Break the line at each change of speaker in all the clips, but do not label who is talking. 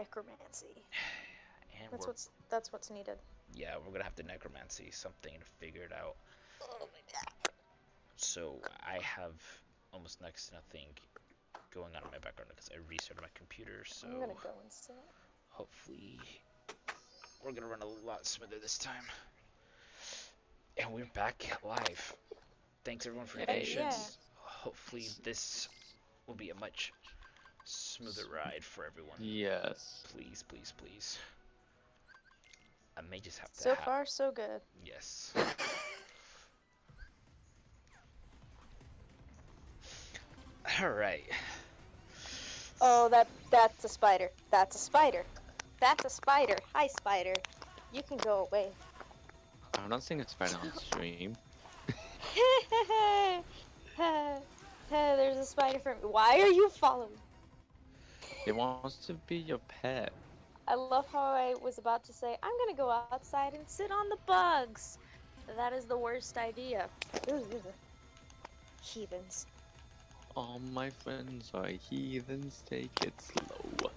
necromancy.
And
That's what's needed.
yeah, we're gonna have to necromancy something to figure it out.
Oh my god.
So I have almost next to nothing going on in my background because I restarted my computer. So
I'm gonna go and sit.
hopefully we're gonna run a lot smoother this time. And we're back live. Thanks everyone for your
Yeah.
patience. Hopefully this will be a much smoother ride for everyone.
Yes.
Please, please, please. I may just have to
So far, so good.
Yes. Alright.
Oh, that's a spider. That's a spider. That's a spider. Hi, spider. You can go away.
I'm not seeing a spider on stream.
There's a spider for me. Why are you following?
It wants to be your pet.
I love how I was about to say, I'm gonna go outside and sit on the bugs. That is the worst idea. Heathens.
All my friends are heathens, take it slow.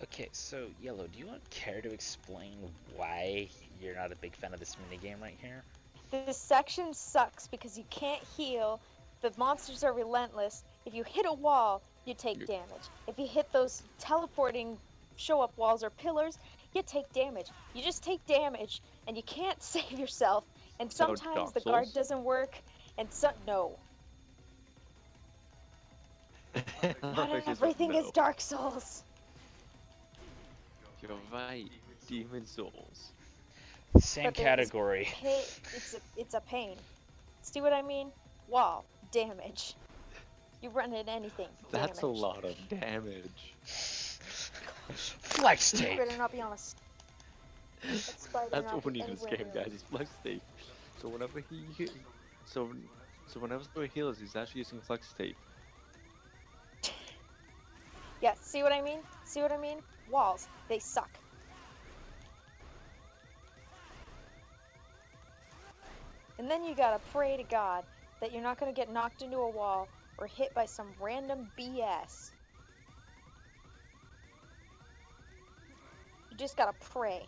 Okay, so Yellow, do you care to explain why you're not a big fan of this minigame right here?
This section sucks because you can't heal. The monsters are relentless. If you hit a wall, you take damage. If you hit those teleporting show-up walls or pillars, you take damage. You just take damage, and you can't save yourself. And
So
sometimes
Dark
the guard
Souls?
doesn't work, and no. Not everything is Dark Souls.
You're right, Demon Souls.
Same category.
It's a pain. See what I mean? Wall, damage. You run into anything.
That's
damage.
a lot of damage.
Flex tape.
You better not be honest.
That's what we need in this game, guys. Is flex tape. So whenever so whenever he heals, he's actually using flex tape.
Yeah, see what I mean? See what I mean? Walls, they suck. And then you gotta pray to God that you're not gonna get knocked into a wall or hit by some random BS. You just gotta pray.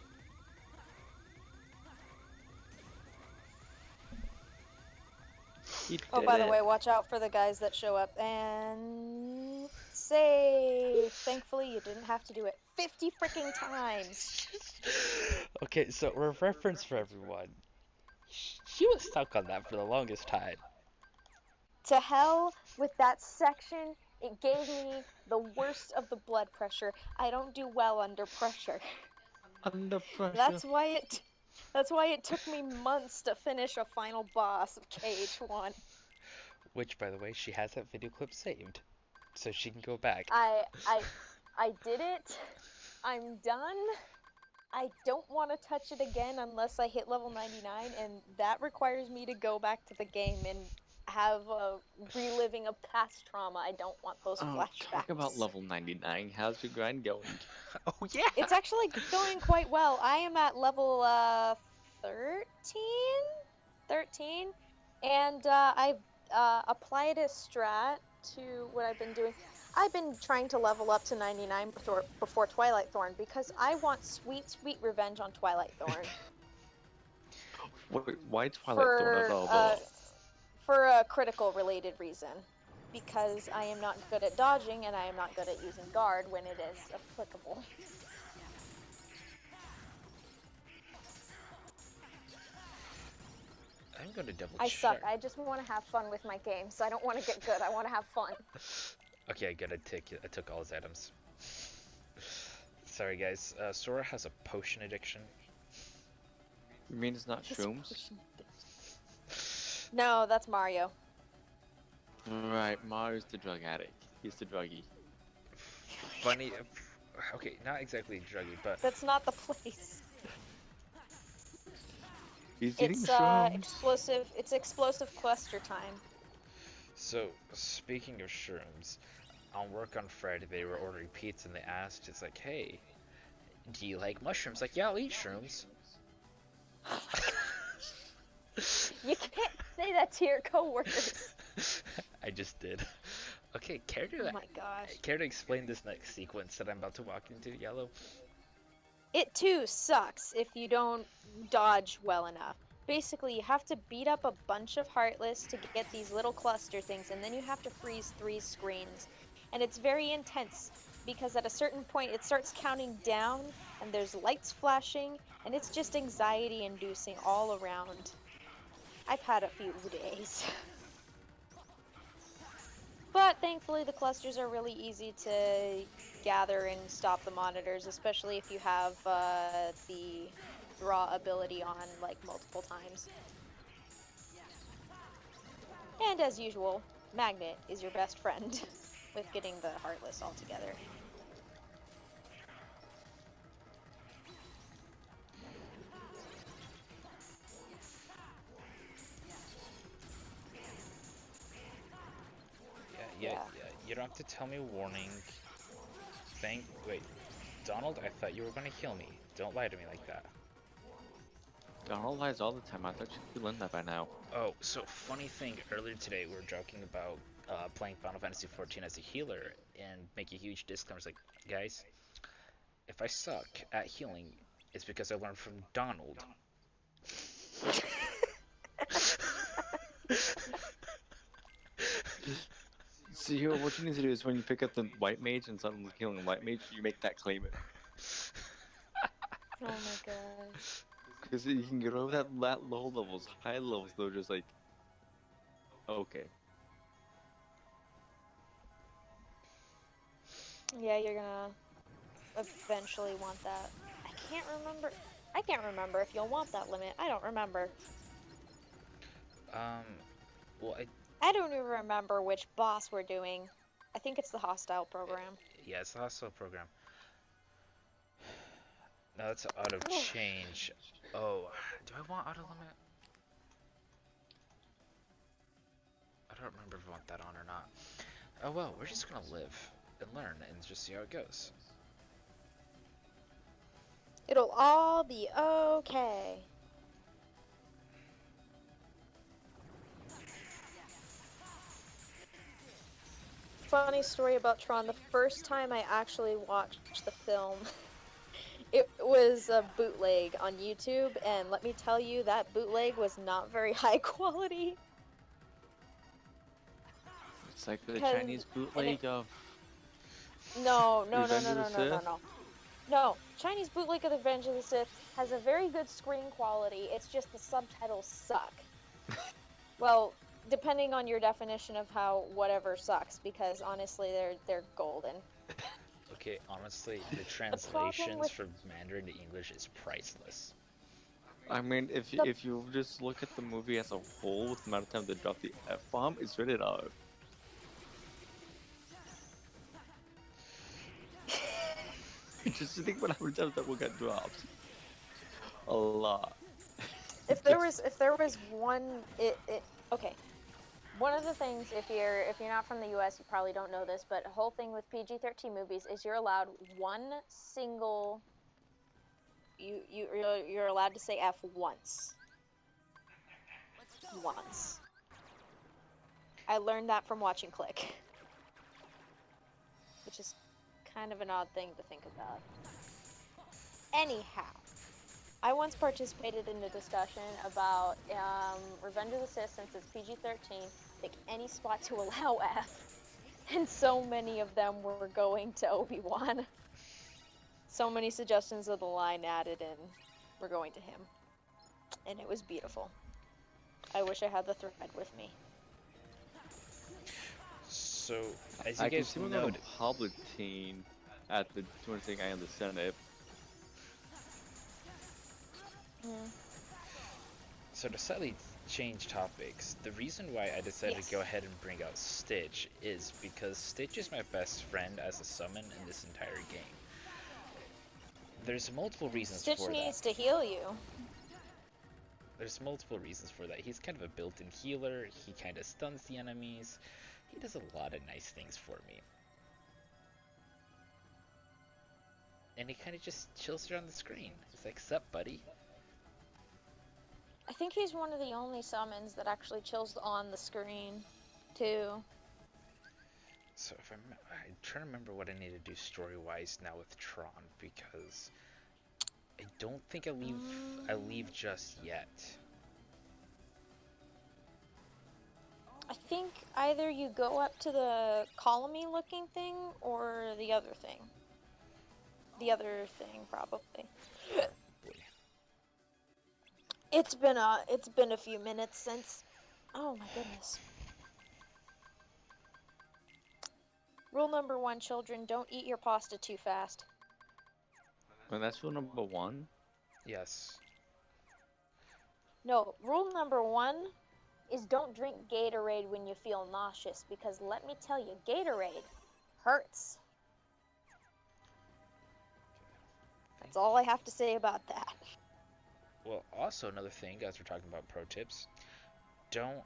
Oh, by the way, watch out for the guys that show up and save. Thankfully, you didn't have to do it 50 freaking times.
Okay, so reference for everyone. She was stuck on that for the longest time.
To hell with that section. It gave me the worst of the blood pressure. I don't do well under pressure.
Under pressure.
That's why it took me months to finish a final boss of KH1.
Which, by the way, she has that video clip saved, so she can go back.
I did it. I'm done. I don't want to touch it again unless I hit level 99, and that requires me to go back to the game and have reliving a past trauma. I don't want those flashbacks.
Talk about level 99. How's your grind going?
Oh yeah!
It's actually going quite well. I am at level 13, and I've applied a strat to what I've been doing. I've been trying to level up to 99 before Twilight Thorn because I want sweet, sweet revenge on Twilight Thorn.
Why Twilight Thorn at all?
For a critical related reason. Because I am not good at dodging and I am not good at using guard when it is applicable.
I'm gonna double check.
I suck. I just want to have fun with my game, so I don't want to get good. I want to have fun.
Okay, good. I took all his items. Sorry, guys. Sora has a potion addiction.
You mean it's not shrooms?
No, that's Mario.
Right, Mario's the drug addict. He's the druggie.
Funny. Okay, not exactly druggy, but
that's not the place.
He's eating shrooms.
Explosive. It's explosive cluster time.
So, speaking of shrooms, on work on Friday they were ordering pizza and they asked, it's like, hey, do you like mushrooms? Like, yeah, I'll eat shrooms.
You can't say that to your coworkers.
I just did. Okay,
Oh my gosh.
care to explain this next sequence that I'm about to walk into, Yellow?
It too sucks if you don't dodge well enough. Basically, you have to beat up a bunch of Heartless to get these little cluster things, and then you have to freeze 3 screens. And it's very intense, because at a certain point it starts counting down, and there's lights flashing, and it's just anxiety inducing all around. I've had a few days. But thankfully the clusters are really easy to gather and stop the monitors, especially if you have the draw ability on like multiple times. And as usual, Magnet is your best friend with getting the Heartless all together.
Yeah. You don't have to tell me warning. Wait, Donald, I thought you were gonna heal me. Don't lie to me like that.
Donald lies all the time. I thought you learned that by now.
Oh, so funny thing, earlier today we were joking about playing Final Fantasy XIV as a healer and make a huge disclaimer. Like, guys, if I suck at healing, it's because I learned from Donald.
So what you need to do is when you pick up the white mage and someone's healing a white mage, you make that claim it.
Oh my gosh.
Because you can get over that low levels. High levels, though, just like... Okay.
Yeah, you're gonna eventually want that. I can't remember if you'll want that limit. I don't remember.
Well,
I don't even remember which boss we're doing. I think it's the hostile program.
yeah, it's the hostile program. No, that's auto change. Oh, do I want auto limit? I don't remember if I want that on or not. Oh well, we're just gonna live and learn and just see how it goes.
It'll all be okay. Funny story about Tron. The first time I actually watched the film, it was a bootleg on YouTube, and let me tell you, that bootleg was not very high quality.
It's like the Chinese bootleg of...
No. No, Chinese bootleg of The Revenge of the Sith has a very good screen quality, it's just the subtitles suck. Well, depending on your definition of how whatever sucks, because honestly, they're golden.
Okay, honestly, the translations from Mandarin to English is priceless.
I mean, if you just look at the movie as a whole, with the amount of time they drop the F-bomb, it's rated R. Just think about how many times that will get dropped. A lot.
If there was one, okay. One of the things, if you're not from the U.S., you probably don't know this, but the whole thing with PG-13 movies is you're allowed one single. You're allowed to say F once. Once. I learned that from watching Click, which is kind of an odd thing to think about. Anyhow, I once participated in a discussion about Revenge of the Sith, since it's PG-13, pick any spot to allow F, and so many of them were going to Obi-Wan. So many suggestions of the line added in were going to him, and it was beautiful. I wish I had the thread with me.
So, as you
I can
guys
see
know,
Palpatine at the 20th guy in the Senate.
so to slightly change topics, the reason why I decided to go ahead and bring out Stitch is because Stitch is my best friend as a summon in this entire game. There's multiple reasons for that.
Stitch needs to heal you.
There's multiple reasons for that. He's kind of a built-in healer, he kind of stuns the enemies, he does a lot of nice things for me. And he kind of just chills around the screen. He's like, sup, buddy?
I think he's one of the only summons that actually chills on the screen, too.
So if I'm trying to remember what I need to do story-wise now with Tron, because I don't think I leave just yet.
I think either you go up to the colony looking thing or the other thing. The other thing, probably. It's been a few minutes since. Oh my goodness. Rule number 1, children, don't eat your pasta too fast.
Well, that's rule number 1.
Yes.
No, rule number 1 is don't drink Gatorade when you feel nauseous, because let me tell you, Gatorade hurts. That's all I have to say about that.
Well, also another thing, as we're talking about pro tips, don't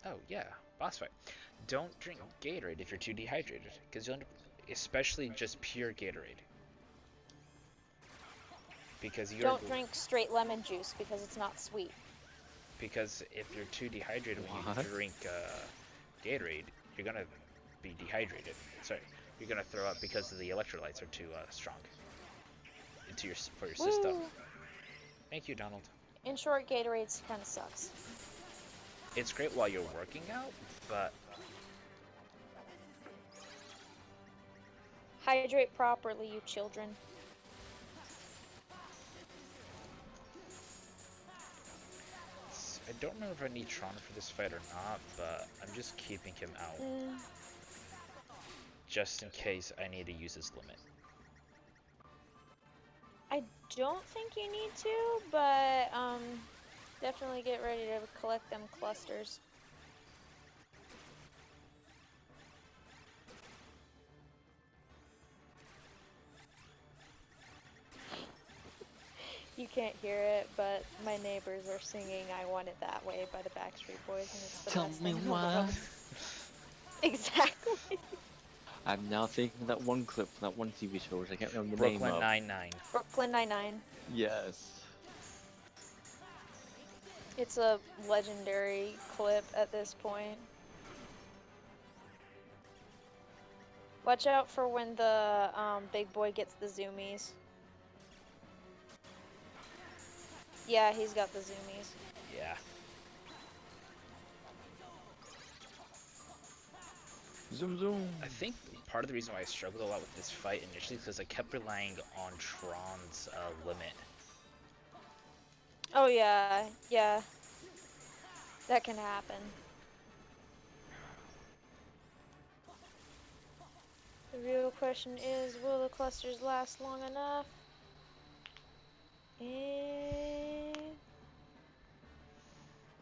oh yeah, boss fight. Don't drink Gatorade if you're too dehydrated, because you'll end up, especially just pure Gatorade. Because you
don't drink straight lemon juice because it's not sweet.
Because if you're too dehydrated when you drink Gatorade, you're gonna be dehydrated. Sorry, you're gonna throw up because the electrolytes are too strong for your system. Thank you, Donald.
In short, Gatorade kind of sucks.
It's great while you're working out, but
hydrate properly, you children.
I don't remember if I need Tron for this fight or not, but I'm just keeping him out. Just in case I need to use his limit.
I don't think you need to, but definitely get ready to collect them clusters. You can't hear it, but my neighbors are singing "I Want It That Way" by the Backstreet Boys, and it's the
Tell
best
me
thing
why.
Exactly.
I'm now thinking of that one clip from that one TV show, which I can't remember the name of.
Brooklyn Nine-Nine.
Brooklyn Nine-Nine.
Yes.
It's a legendary clip at this point. Watch out for when the big boy gets the zoomies. Yeah, he's got the zoomies.
Yeah.
Zoom zoom.
I think part of the reason why I struggled a lot with this fight initially is because I kept relying on Tron's limit.
Oh yeah, yeah. That can happen. The real question is, will the clusters last long enough?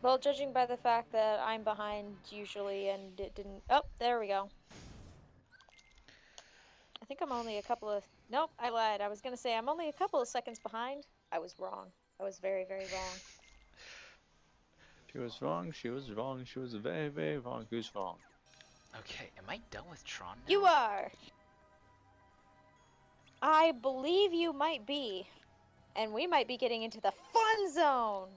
Well, judging by the fact that I'm behind usually and it didn't... Oh, there we go. I think I'm only a couple of... Nope, I lied. I was gonna say I'm only a couple of seconds behind. I was wrong. I was very, very wrong.
She was wrong, she was wrong, she was very, very wrong. Who's wrong?
Okay, am I done with Tron now?
You are! I believe you might be. And we might be getting into the fun zone!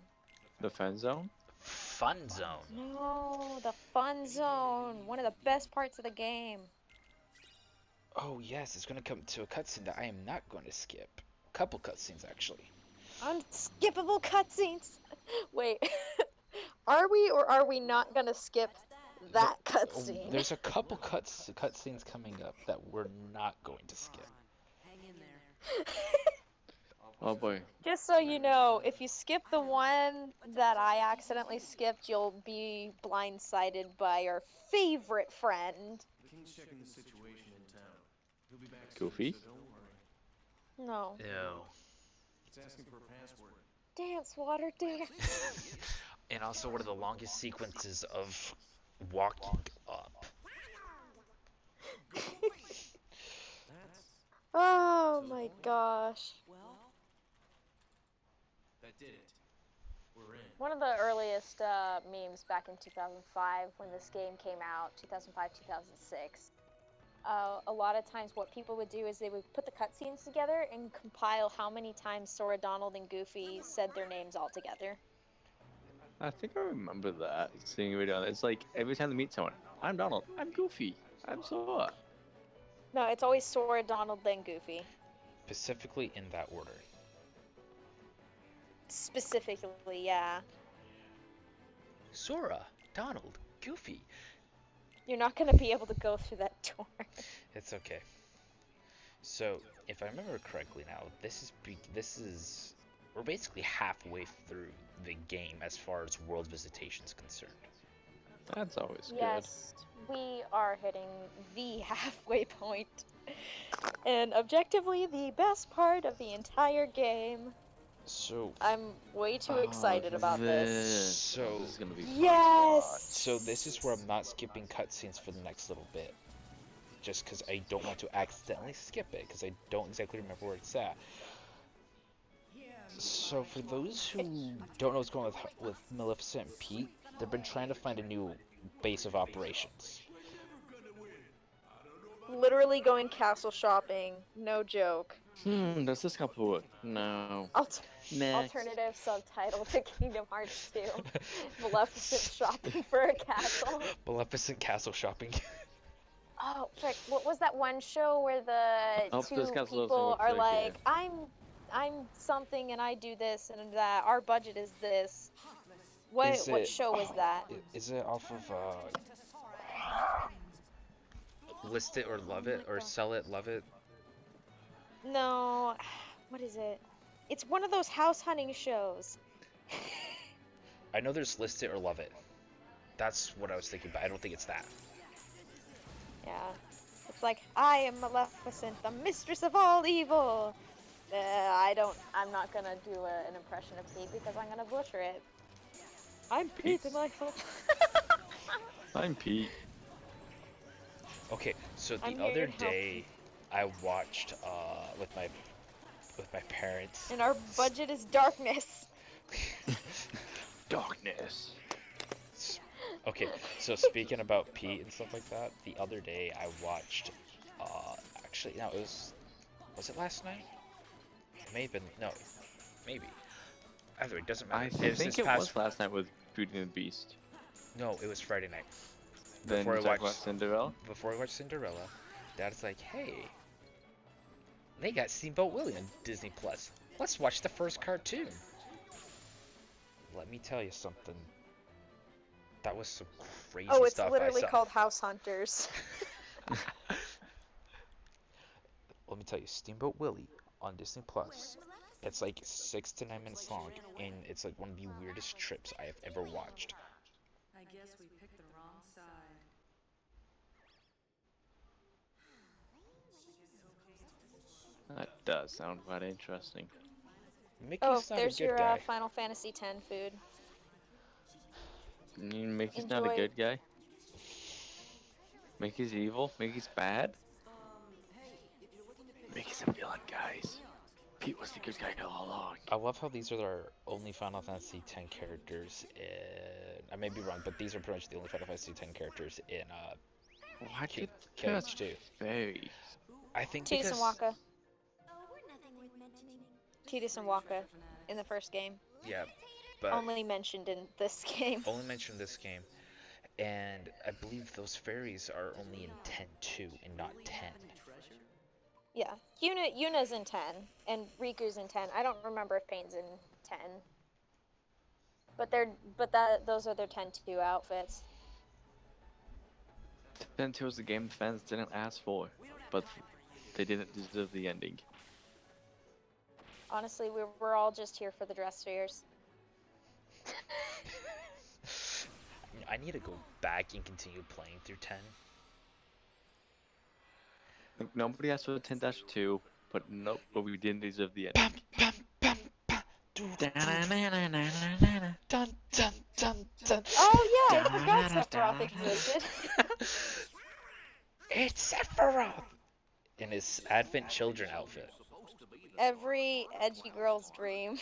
The fan zone?
Fun zone.
No, the fun zone. One of the best parts of the game.
Oh yes, it's gonna come to a cutscene that I am not going to skip. A couple cutscenes actually.
Unskippable cutscenes. Wait, are we or are we not gonna skip that cutscene?
There's a couple cutscenes coming up that we're not going to skip.
Hang in there.
Oh boy.
Just so you know, if you skip the one that I accidentally skipped, you'll be blindsided by our favorite friend.
The king's checking the situation in town. He'll be back
Goofy?
soon, so don't worry.
No.
No.
It's asking for a password.
Dance, water, dance.
And also one of the longest sequences of walking up.
That's
Oh my gosh.
Well,
that did it. We're in.
One of the earliest memes back in 2005 when this game came out, 2005, 2006. A lot of times what people would do is they would put the cutscenes together and compile how many times Sora, Donald, and Goofy said their names all together.
I think I remember that seeing a video. It's like every time they meet someone, I'm Donald, I'm Goofy, I'm Sora.
No, it's always Sora, Donald, then Goofy.
Specifically in that order.
Specifically, yeah.
Sora, Donald, Goofy.
You're not gonna be able to go through that door.
It's okay. So, if I remember correctly now, we're basically halfway through the game as far as world visitation is concerned.
That's always
Yes, we are hitting the halfway point. And objectively, the best part of the entire game.
So,
I'm way too
good.
excited about this.
So-
this is gonna be fun to
Yes!
watch.
so this is where I'm not skipping cutscenes for the next little bit. Just because I don't want to accidentally skip it, because I don't exactly remember where it's at. So for those who don't know what's going on with Maleficent and Pete, they've been trying to find a new base of operations.
Literally going castle shopping, no joke.
Does this couple work? No. Next.
Alternative subtitle to Kingdom Hearts 2. Maleficent shopping for a castle.
Maleficent castle shopping.
Oh, frick, what was that one show where the
Oh,
two
this castle
people
looks
are
like,
like, I'm something and I do this and that, our budget is this. What show was that?
Is it off of List It or Love It, or Sell It, Love It?
No, what is it? It's one of those house hunting shows.
I know there's List It or Love It. That's what I was thinking, but I don't think it's that.
Yeah. It's like, I am Maleficent, the mistress of all evil. I'm not gonna do an impression of Pete because I'm gonna butcher it. I'm Pete and I
I'm Pete.
Okay, so
I'm
the
here
other
to help.
day I watched with my parents.
And our budget is darkness.
Darkness.
Okay, so speaking about Pete and stuff like that, the other day I watched actually no, was it last night? It may have been, no, maybe. Either way, it doesn't matter.
I
It was
think
this
it
past-
was last night with Beauty and the Beast.
No, it was Friday night.
Then
Before I
you talk about
watched
Cinderella.
Before I watched Cinderella, Dad's like, hey, they got Steamboat Willie on Disney Plus. Let's watch the first cartoon. Let me tell you something. That was some crazy
Oh, it's
stuff I
literally
saw.
called House Hunters.
Let me tell you, Steamboat Willie on Disney Plus. It's like 6 to 9 minutes long, and it's like one of the weirdest trips I have ever watched.
I guess we picked the wrong side.
That does sound quite interesting.
Mickey's
Oh,
not
there's
a good
your
guy.
Final Fantasy X food.
Mickey's not a
Enjoy.
good guy. Mickey's evil. Mickey's bad. Mickey's a villain, guys. Pete was the good guy all along.
I love how these are our only Final Fantasy X characters in... I may be wrong, but these are pretty much the only Final Fantasy X characters in
Why did
KH2.
very?
I think
Tidus
because...
and Waka. Tidus and Waka in the first game.
Yeah, but
Only mentioned in this game.
only mentioned this game. And I believe those fairies are only in 10-2 and not 10.
Yeah, Yuna's in 10, and Riku's in 10. I don't remember if Payne's in 10. But those are their 10-2 outfits.
10-2 was the game the fans didn't ask for, but they didn't deserve the ending.
Honestly, we're all just here for the dress fairs.
I need to go back and continue playing through 10.
Like, nobody asked for 10-2, but nope, but we didn't deserve the ending.
Dun, dun, dun, dun.
Oh yeah, I forgot Sephiroth existed.
It's Sephiroth! In his Advent Children outfit.
Every edgy girl's dream.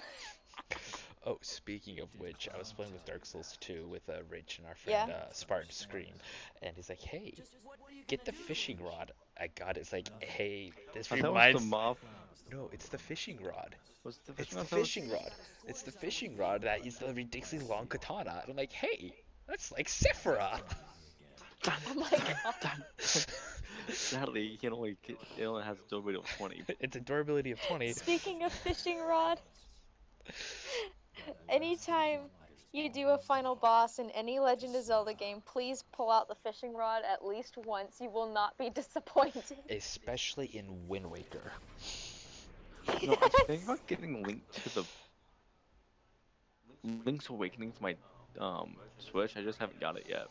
Oh, speaking of which, I was playing with Dark Souls 2 with Rich and our
Yeah.
friend Spartan Scream, and he's like, "Hey, get the fishing rod." I got it. It's like, "Hey, this
I thought it was the
reminds."
mob.
No, it's the fishing rod.
Was the
It's
fishing
the
rod? I thought it was-
fishing rod. It's the fishing rod that is the ridiculously long katana. And I'm like, "Hey, that's like Sephiroth."
Oh my god.
Sadly, it only has a durability of 20.
It's a durability of 20.
Speaking of fishing rod, anytime you do a final boss in any Legend of Zelda game, please pull out the fishing rod at least once. You will not be disappointed.
Especially in Wind Waker.
No, I think about getting Link to the Link's Awakening for my Switch. I just haven't got it yet.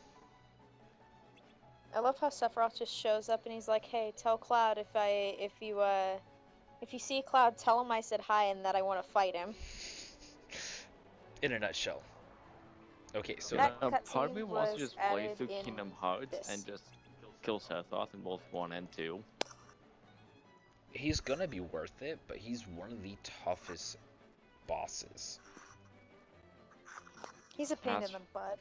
I love how Sephiroth just shows up and he's like, "Hey, tell Cloud if you see Cloud, tell him I said hi and that I want to fight him."
In a nutshell. Okay, so
That
Part of me
cutscene
wants to
was
just play
added
through
in
Kingdom Hearts
this.
and just kill Sephiroth in both 1 and 2.
he's gonna be worth it, but he's one of the toughest bosses.
He's a pain in
That's-
the butt.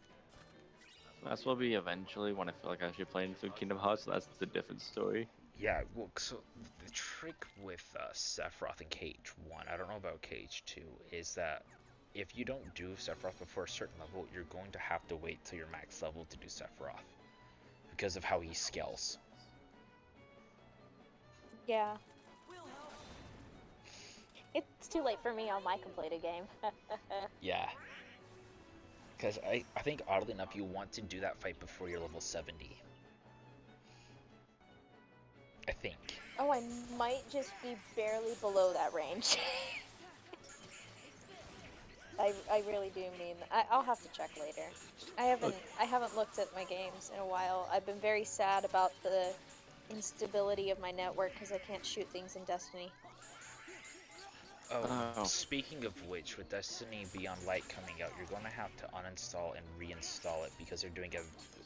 That's what we eventually when I feel like I should play through Kingdom Hearts. So that's the different story.
Yeah, well, so the trick with Sephiroth in KH1, I don't know about KH2, is that if you don't do Sephiroth before a certain level, you're going to have to wait till your max level to do Sephiroth. Because of how he scales.
Yeah. It's too late for me on my completed game.
Yeah. Because I think, oddly enough, you want to do that fight before you're level 70. I think.
Oh, I might just be barely below that range. I really do mean I'll have to check later. I haven't looked at my games in a while. I've been very sad about the instability of my network because I can't shoot things in Destiny.
Oh, speaking of which, with Destiny Beyond Light coming out, you're going to have to uninstall and reinstall it because they're doing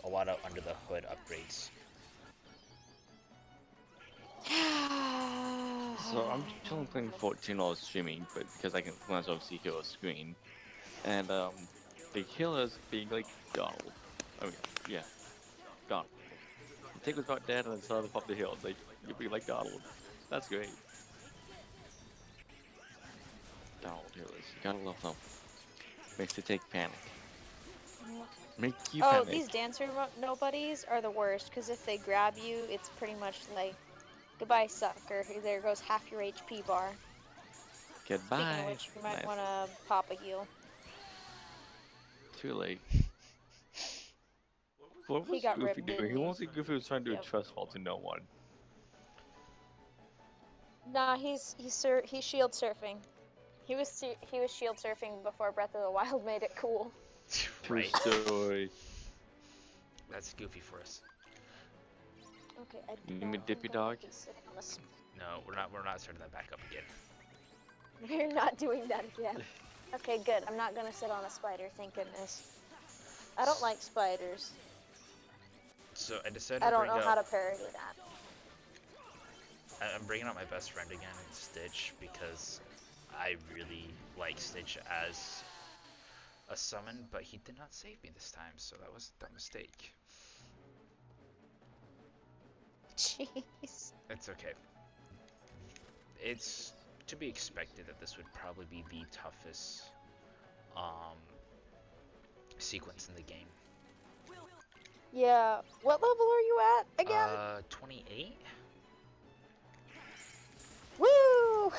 a lot of under the hood upgrades.
So I'm chilling playing 14 while streaming, but because I can glance over see heal screen, and the healers being like Donald. I mean, yeah, Donald. The tick was about dead, and then saw the pop the heal. It's like you'll be like Donald. That's great. Donald healers, you gotta love them. Makes the take panic. Make you
Oh,
panic.
these dancer nobodies are the worst because if they grab you, it's pretty much like, goodbye, sucker. There goes half your HP bar.
Goodbye.
Speaking of which, you might
Nice.
want to pop a heal.
Too late. What
He
was
got
Goofy
ripped,
doing?
didn't
He
he?
wants to Goofy was trying to do
Yep.
a trust fall to no one.
Nah, he's shield surfing. He was shield surfing before Breath of the Wild made it cool.
True
Right.
story.
That's goofy for us.
Okay, I
You
don't
mean Dippy
think I
Dog?
can sit on this.
No, we're not starting that back up again.
We're not doing that again. Okay, good. I'm not gonna sit on a spider. Thank goodness. I don't like spiders.
So I decided
I
to
don't
bring
know
up.
how to parody that.
I'm bringing out my best friend again, Stitch, because I really like Stitch as a summon, but he did not save me this time, so that was a dumb mistake.
Jeez.
It's okay. It's to be expected that this would probably be the toughest sequence in the game.
Yeah. What level are you at again?
28?
Woo!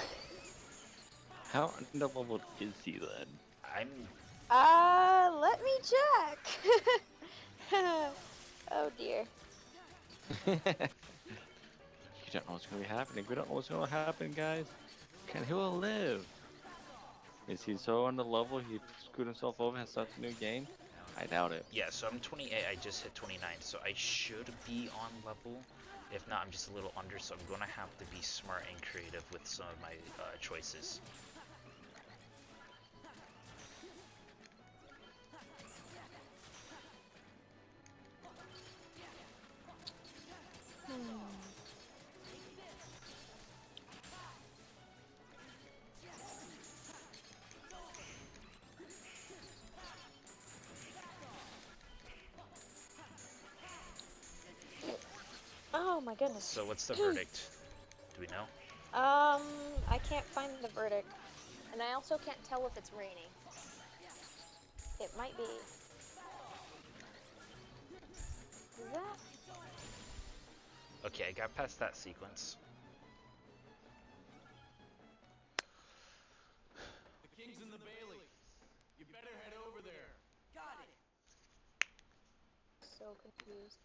How underleveled is he then?
I'm
Let me check. Oh dear.
You don't know what's gonna be happening. We don't know what's gonna happen, guys. Can he will live? Is he so on the level he screwed himself over and starts a new game? I doubt it.
yeah, so I'm 28, I just hit 29, so I should be on level. If not, I'm just a little under, so I'm gonna have to be smart and creative with some of my choices.
Oh my goodness.
So what's the verdict? Do we know?
I can't find the verdict. And I also can't tell if it's raining. It might be. Is that?
Okay, I got past that sequence.
The king's in the Bailey. You better head over there. Got it.
So confused.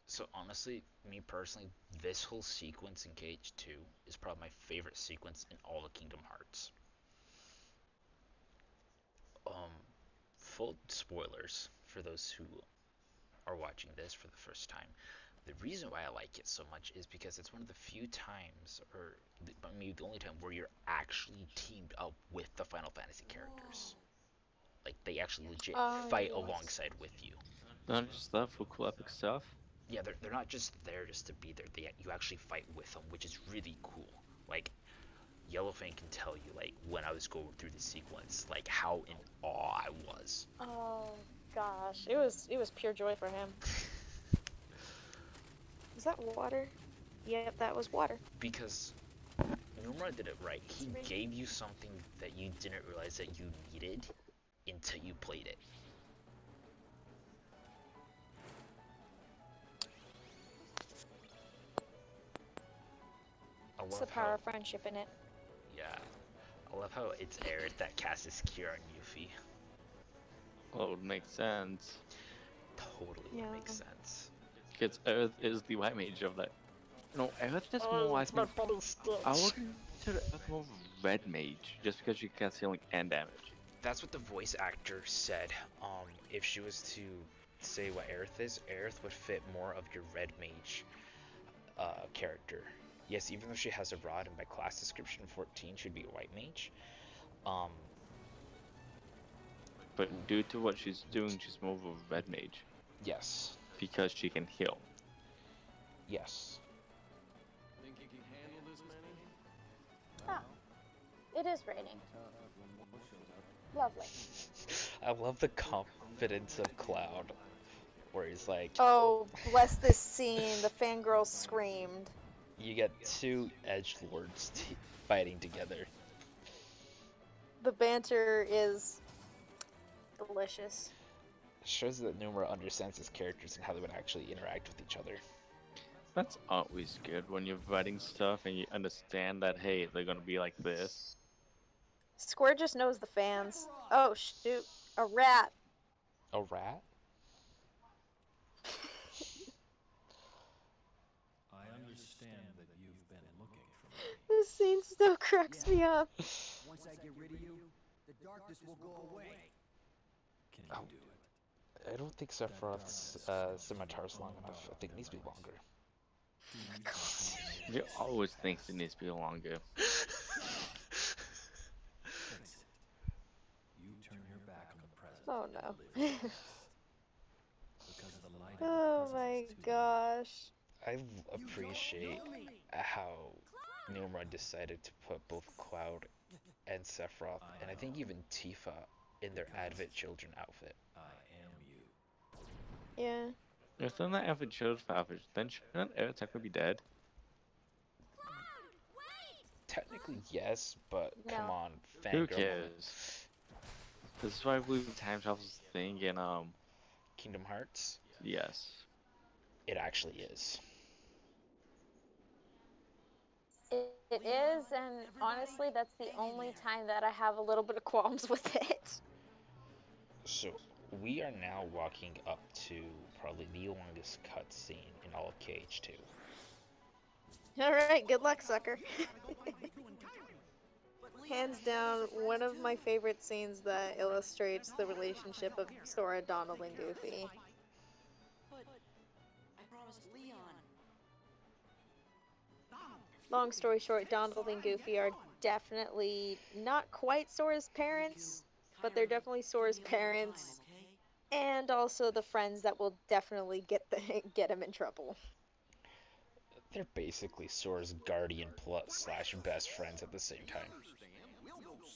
So honestly, me personally, this whole sequence in KH2 is probably my favorite sequence in all of Kingdom Hearts. Full spoilers for those who are watching this for the first time. The reason why I like it so much is because it's one of the few times, or maybe the only time, where you're actually teamed up with the Final Fantasy characters. Like, they actually legit fight
Yes.
alongside with you.
Not just that for cool epic stuff.
Yeah, they're not just there just to be there. You actually fight with them, which is really cool. Like, Yellowfang can tell you, like, when I was going through the sequence, like, how in awe I was.
Oh gosh, it was pure joy for him. Was that water? Yep, that was water.
Because Nomura did it right. He gave you something that you didn't realize that you needed until you played it.
It's the power of friendship in it.
Yeah. I love how it's Aerith that casts Cure on Yuffie.
Oh, it makes sense.
Totally
Yeah.
makes sense.
Because Earth is the white mage of that. No, Earth just more I think. I would consider Earth more of a red mage, just because she casts healing and damage.
That's what the voice actor said. If she was to say what Aerith is, Aerith would fit more of your red mage character. Yes, even though she has a rod, and by class description 14 should be a white mage.
But due to what she's doing, she's more of a red mage.
Yes.
Because she can heal.
Yes.
Think you can handle this many?
Oh, it is raining. Lovely.
I love the confidence of Cloud, where he's like,
Oh, bless this scene. The fangirls screamed.
you get two edgelords fighting together.
The banter is delicious.
Shows that Nomura understands his characters and how they would actually interact with each other.
That's always good when you're writing stuff and you understand that, hey, they're gonna be like this.
Square just knows the fans. Oh shoot, a rat.
A rat?
I understand that you've been looking for me.
This scene still cracks me up.
Once I get rid of you, the darkness will go away.
Can you do it?
I don't think Sephiroth's scimitar's long enough. I think it needs to be longer.
You always think it needs to be longer.
Fix it. You turn your back on the present.
Oh
and
no.
live in the past. Because the light of the
Oh
present
my
is too
gosh.
I appreciate how Nomura decided to put both Cloud and Sephiroth, and I think even Tifa, in their Advent Children outfit.
I am you.
Yeah.
If they're not ever chose Savage, then shouldn't Earth technically be dead?
Technically, yes, but come
No.
on,
Who
fangirl.
cares? This is why I believe time travel's a thing in
Kingdom Hearts?
yes.
It actually is.
It is, and honestly, that's the only time that I have a little bit of qualms with it.
So, we are now walking up to probably the longest cutscene in all of KH2.
Alright, good luck, sucker. Hands down, one of my favorite scenes that illustrates the relationship of Sora, Donald, and Goofy.
But I promised Leon.
Long story short, Donald and Goofy are definitely not quite Sora's parents, but they're definitely Sora's parents, and also the friends that will definitely get him in trouble.
They're basically Sora's guardian plus / best friends at the same time.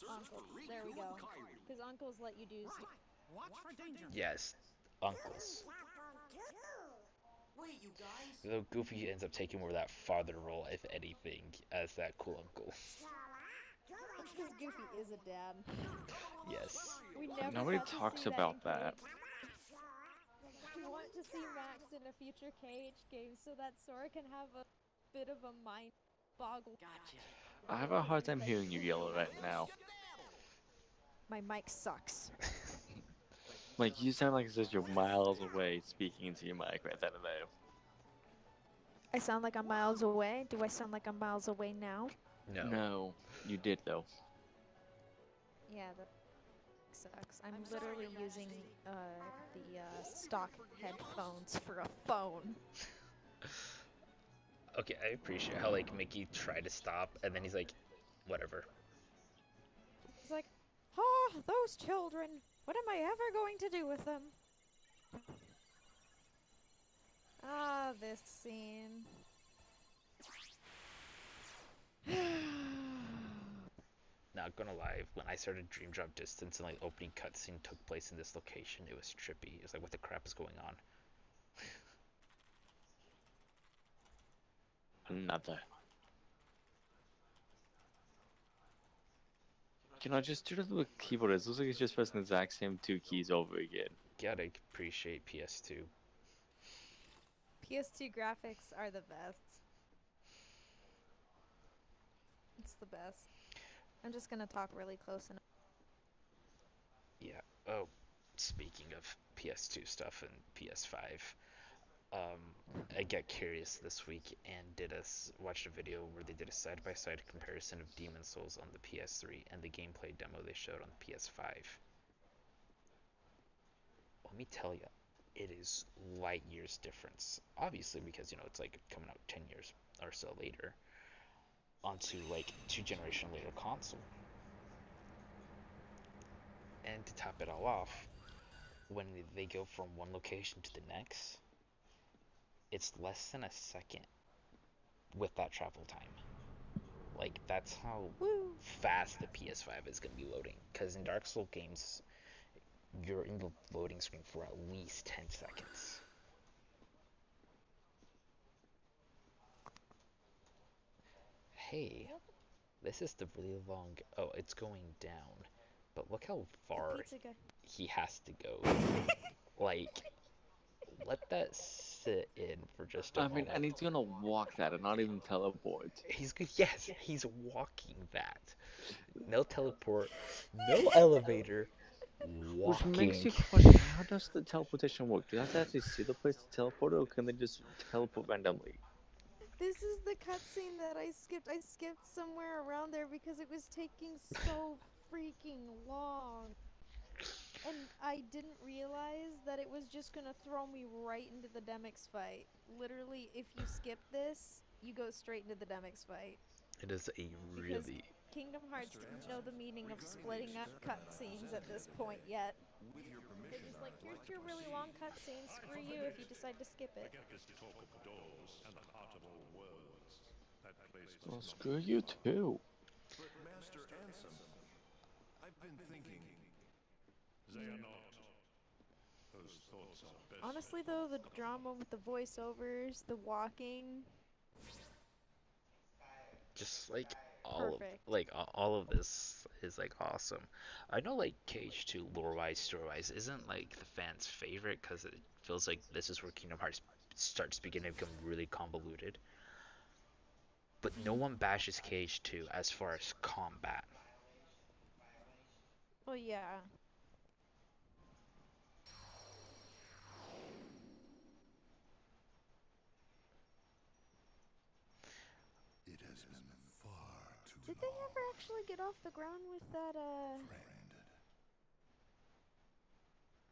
Uncles. There we go. Because uncles let you do.
Yes, uncles.
Wait, you guys.
Though Goofy ends up taking more of that father role, if anything, as that cool uncle.
That's because Goofy is a dad.
Yes.
We never
Nobody
got to
talks
see
about
that.
that.
We want to see Max in a future KH game so that Sora can have a bit of a mind boggle.
Gotcha.
I have a hard time hearing you yell right now.
My mic sucks.
Like, you sound like as if you're miles away speaking into your mic right then and there.
I sound like I'm miles away. Do I sound like I'm miles away now?
No.
No, you did though.
Yeah, that sucks. I'm literally using the stock headphones for a phone.
Okay, I appreciate how like Mickey tried to stop and then he's like, whatever.
It's like, oh, those children. What am I ever going to do with them? Ah, this scene.
Not gonna lie, when I started Dream Drop Distance and like opening cutscene took place in this location, it was trippy. It was like, what the crap is going on?
Another. Can I just do the keyboard? It looks like it's just pressing the exact same two keys over again.
Gotta appreciate PS2.
PS2 graphics are the best. It's the best. I'm just gonna talk really close enough.
Yeah. Oh, speaking of PS2 stuff and PS5, I got curious this week and watched a video where they did a side-by-side comparison of Demon's Souls on the PS3 and the gameplay demo they showed on the PS5. Let me tell you, it is light years difference. Obviously, because it's like coming out 10 years or so later onto like 2 generation later console. And to top it all off, when they go from one location to the next, it's less than a second with that travel time. Like, that's how fast the PS5 is going to be loading. Because in Dark Souls games, you're in the loading screen for at least 10 seconds. Hey, this is the really long... Oh, it's going down. But look how far he has to go. Like, let that sit in for just a moment.
And he's gonna walk that and not even teleport.
Yes, he's walking that. No teleport, no elevator, walking.
Which makes you question, how does the teleportation work? Do you have to actually see the place to teleport, or can they just teleport randomly?
This is the cutscene that I skipped. I skipped somewhere around there because it was taking so freaking long. And I didn't realize that it was just gonna throw me right into the Demyx fight. Literally, if you skip this, you go straight into the Demyx fight.
It is a really...
Kingdom Hearts didn't know the meaning of splitting up cutscenes at this point yet. They're just like, here's your really long cutscene, screw you if you decide to skip it.
Well, screw you too.
But Master Ansem, I've been thinking. Those thoughts are best.
Honestly though, the drama with the voiceovers, the walking,
just like
perfect.
all of this is like awesome. I know like KH2 lore-wise, story-wise isn't like the fans' favorite because it feels like this is where Kingdom Hearts starts beginning to become really convoluted. But no one bashes KH2 as far as combat.
Well, yeah.
It has been far too
Did they ever actually get off the ground with that,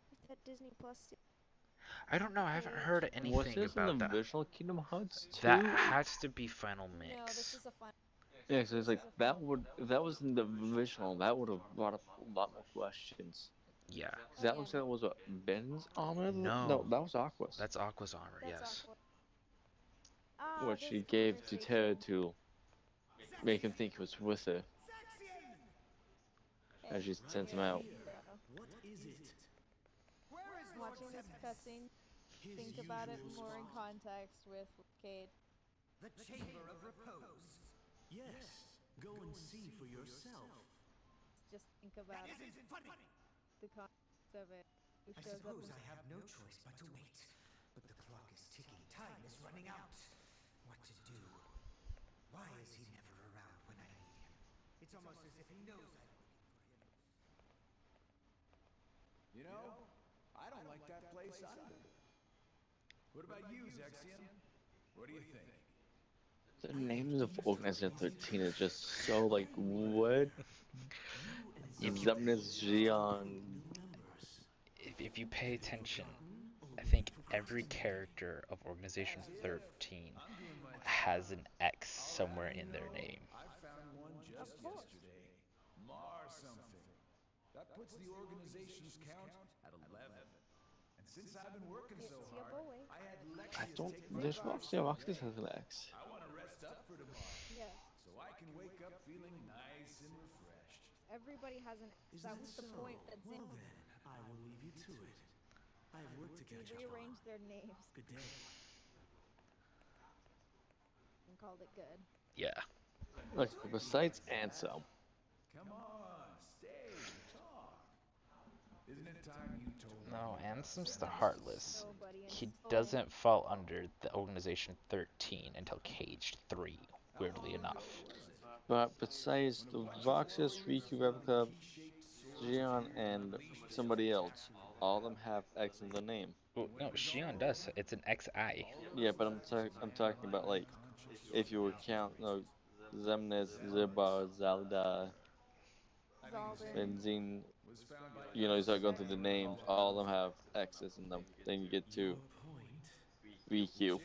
with that Disney Plus?
I don't know. I haven't heard anything
Was this
about
in the
that.
original Kingdom Hearts 2?
That has to be Final Mix.
No, this is a fun.
Yeah, so it's like if that was in the original, that would have brought up a lot more questions.
Yeah.
Cause that looks like it was what, Ben's armor?
No.
that was Aqua's.
That's Aqua's armor,
That's
yes.
awkward. Ah,
What
this
she gave to Terra
conversation.
to make him think it was with her as she sent him out.
What is it?
Watching this cutscene. think about it more in context with Cade.
The Chamber of Repose.
Yes, go and see for yourself.
Just think about
That isn't funny.
the context of it. Who
I
shows up
suppose
in
I have no choice but to wait. But the clock is ticking. Time is running out. What to do? Why is he never around when I need him? It's almost as if he knows I'm looking for him.
You know, I don't like that place either. What about you, Zexion? What do you think?
The names of Organization 13 is just so like, what? Xemnas, Xion.
If you pay attention, I think every character of Organization 13 has an X somewhere in their name.
I found one just yesterday. Mar something. That puts the organization's count at 11. And since I've been working so
It's your
hard,
boy.
I had
I
Lexius
don't.
take my
There's
advice.
Roxy. Roxy has an X.
I want to rest up for tomorrow,
Yes.
so I can wake up feeling nice and refreshed.
Everybody has an X. That was the point that
Well then, I will leave you to it. I have work to catch up on.
rearranged their names
Good day.
and called it good.
Yeah.
Look, besides Ansem,
Come on, stay, talk. Isn't it time you told me?
No, Ansem's the Heartless.
So, buddy, and
He
so-
doesn't fall under the Organization 13 until Cage 3, weirdly enough.
but besides the Roxas, Riku, Replica, Xion, and somebody else, all of them have X in the name.
Well, no, Xion does. It's an XI.
Yeah, but I'm talking about like, if you would count, Xemnas, Ziba, Zelda,
Zaldin.
Benzine, you start going through the names, all of them have X's in them. Then you get to Riku.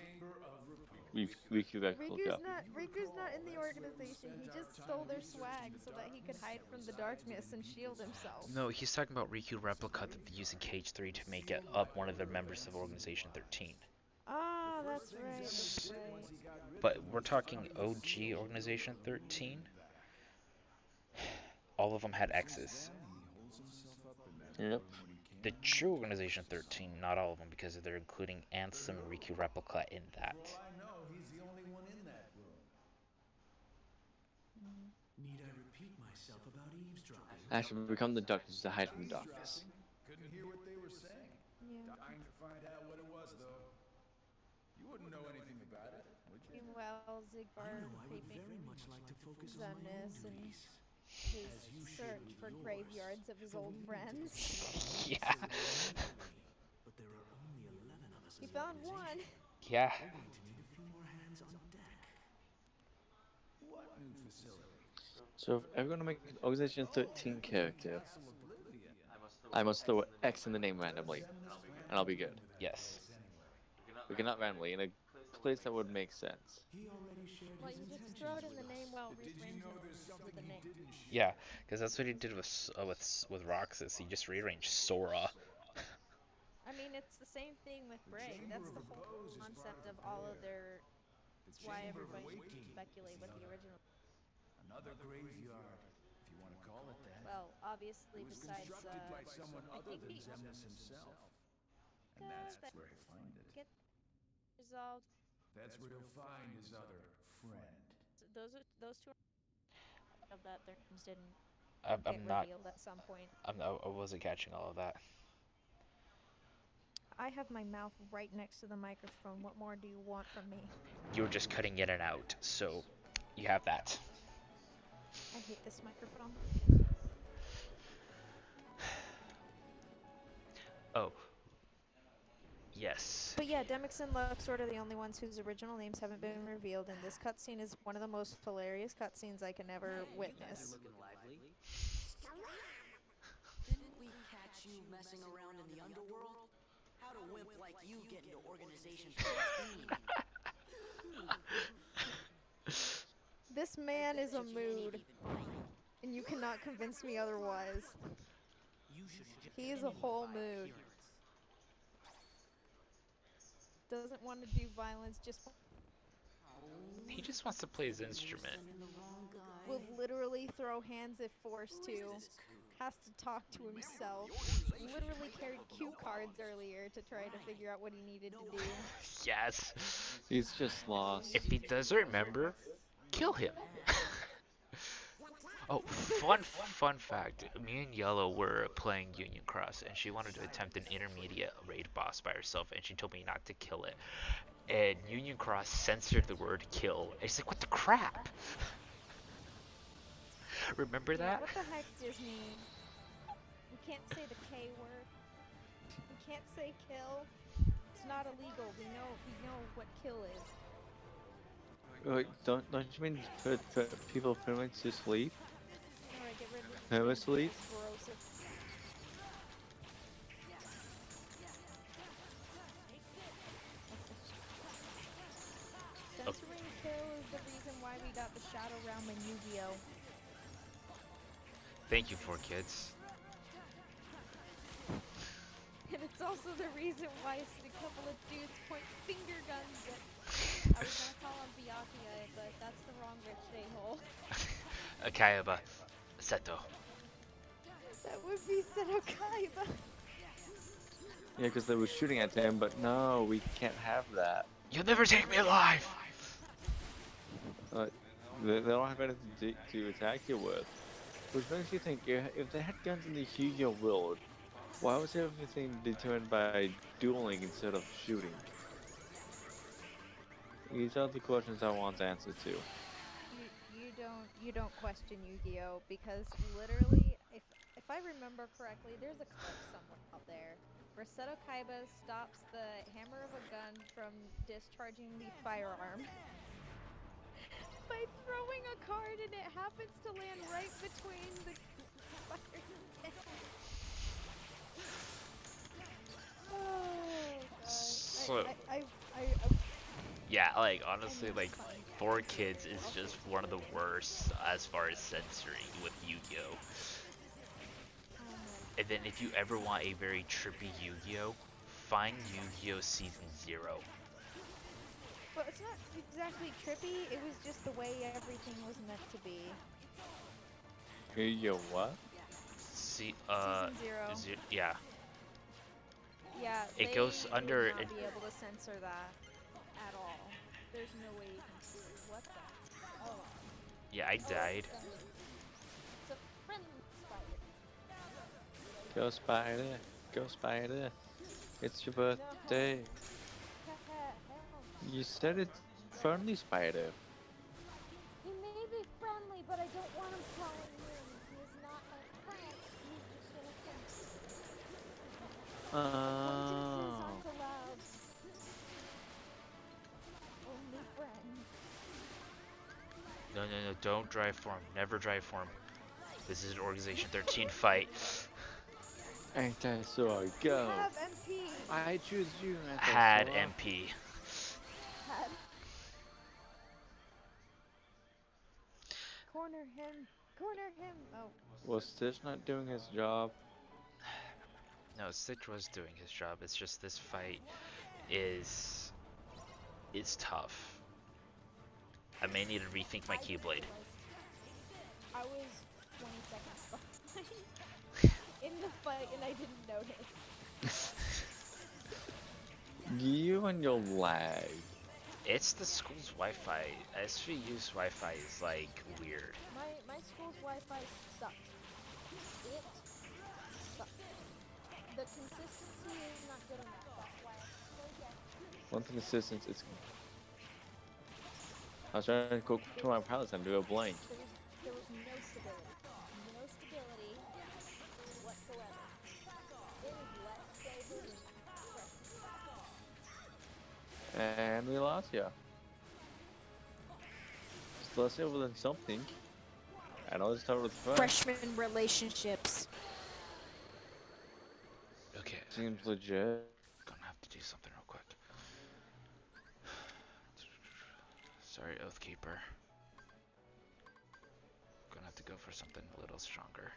Riku Replica.
Riku's not in the organization. He just stole their swag so that he could hide from the darkness and shield himself.
No, he's talking about Riku Replica that they use in Cage 3 to make it up one of the members of Organization 13.
Ah, that's right. That's right.
But we're talking OG Organization 13. All of them had X's.
Yep.
The true Organization 13, not all of them, because they're including Ansem Riku Replica in that.
I know he's the only one in that room.
Need I repeat myself about eavesdropping?
Actually, become the darkness to hide from the darkness.
Couldn't hear what they were saying.
Yeah.
Dying to find out what it was, though. You wouldn't know anything about it, would you?
Meanwhile,
I
Zigbar
know I would
paping
very much like to focus on my own
Xemnas and
duties.
his
As you should
search
with
for
yours.
graveyards of his
For
old
we
friends.
Yeah.
But there are only 11 of us
He
as an
found one.
organization.
Yeah.
We're going to need a few more hands on deck.
What new facility?
So if I'm gonna make an Organization 13 character, I must throw an X in the name randomly, and I'll be good.
Yes.
We cannot randomly, in a place that would make sense.
He already shared
Well,
his
you just
intentions
throw it in
with
the
us.
name while
Did you
rearranging
know
it
there's
with
something
the
he
name.
didn't share?
Yeah, because that's what he did with Roxas. He just rearranged Sora.
I mean, it's the same thing with Bray. That's the whole concept of all of their. It's why everybody should speculate what the original.
Another graveyard, if you want to call it that.
Well, obviously,
It was
besides
constructed by someone
I
other
think
than
he-
Xemnas himself. And
Guys,
that's where he'll find it.
get resolved.
That's where he'll find his other friend.
Those two of that their names didn't
I'm
get
not.
revealed at some point.
I wasn't catching all of that.
I have my mouth right next to the microphone. What more do you want from me?
You were just cutting in and out, so you have that.
I hate this microphone.
Oh. Yes.
But yeah, Demix and Luxord are the only ones whose original names haven't been revealed, and this cutscene is one of the most hilarious cutscenes I can ever witness.
Didn't we catch you messing around in the underworld? How'd a wimp like you get into Organization 13?
This man is a mood, and you cannot convince me otherwise. He is a whole mood. Doesn't want to do violence, just
He just wants to play his instrument.
will literally throw hands if forced to. has to talk to himself. Literally carried cue cards earlier to try to figure out what he needed to do.
Yes.
He's just lost.
If he doesn't remember, kill him. Oh, fun fact. Me and Yellow were playing Union Cross, and she wanted to attempt an intermediate raid boss by herself, and she told me not to kill it. And Union Cross censored the word kill. And she's like, what the crap? Remember
Yeah,
that?
what the heck, Disney? You can't say the K word. You can't say kill. It's not illegal. We know what kill is.
Wait, don't you mean put people pretty much to sleep?
Alright, get rid of
Never
it.
sleep?
Corrosive. Censoring kill is the reason why we got the Shadow Realm in Yu-Gi-Oh!
Thank you, 4Kids.
And it's also the reason why a couple of dudes point finger guns at... I was gonna call him Byakuya, but that's the wrong rich a-hole.
Akayaba. Seto.
That would be Seto Kaiba.
Yeah, because they were shooting at him, but no, we can't have that.
You'll never take me alive!
They don't have anything to attack you with. Which makes you think, if they had guns in the Yu-Gi-Oh world, why was everything determined by dueling instead of shooting? These are the questions I want answers to.
You don't question Yu-Gi-Oh! Because literally, if I remember correctly, there's a clip somewhere out there where Seto Kaiba stops the hammer of a gun from discharging the firearm by throwing a card, and it happens to land right between the fire and oh god.
So,
I
yeah, like, honestly, like, 4Kids is just one of the worst as far as censoring with Yu-Gi-Oh! And then if you ever want a very trippy Yu-Gi-Oh!, find Yu-Gi-Oh! Season 0.
Well, it's not exactly trippy, it was just the way everything was meant to be.
Yu-Gi-Oh what?
See,
Season 0.
Yeah.
Yeah,
It goes under...
Would not be able to censor that at all. There's no way you can see it. What the? Oh.
Yeah, I died.
It's a friendly spider.
Go spider, go spider. It's your birthday. You said it's friendly spider.
He may be friendly, but I don't want him crawling in. He is not my friend. He's just innocent. Acquaintances aren't allowed. Only friends.
No, don't drive for him. Never drive for him. This is an Organization 13 fight.
Anti-sword, go!
Have MP.
I choose you,
Had
Anti-sword.
MP.
Had. Corner him. Corner him. Oh.
Was Stitch not doing his job?
No, Stitch was doing his job. It's just this fight is tough. I may need to rethink my Keyblade.
I was 20 seconds behind in the fight and I didn't notice.
You and your lag.
It's the school's Wi-Fi. SVU's Wi-Fi is like weird.
My school's Wi-Fi sucks. It sucks. The consistency is not good enough.
One thing assistance is. I was trying to go to my palace and do a blank.
There was no stability. No stability whatsoever. It was let's say
And we lost ya. So let's say other than something. I know it's start with fun.
freshman relationships.
Okay,
Seems legit.
gonna have to do something real quick. Sorry, Oathkeeper. Gonna have to go for something a little stronger.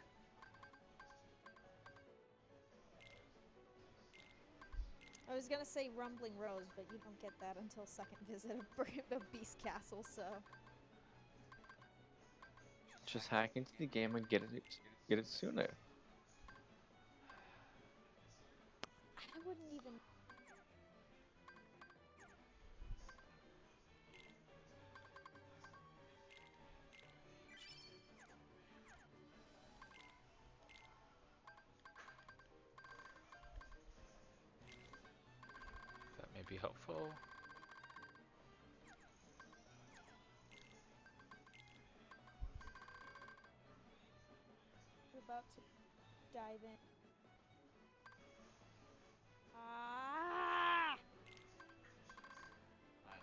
I was gonna say Rumbling Rose, but you don't get that until second visit of Beast Castle, so.
Just hack into the game and get it sooner.
wouldn't even.
That may be helpful.
We're about to dive in. Ah!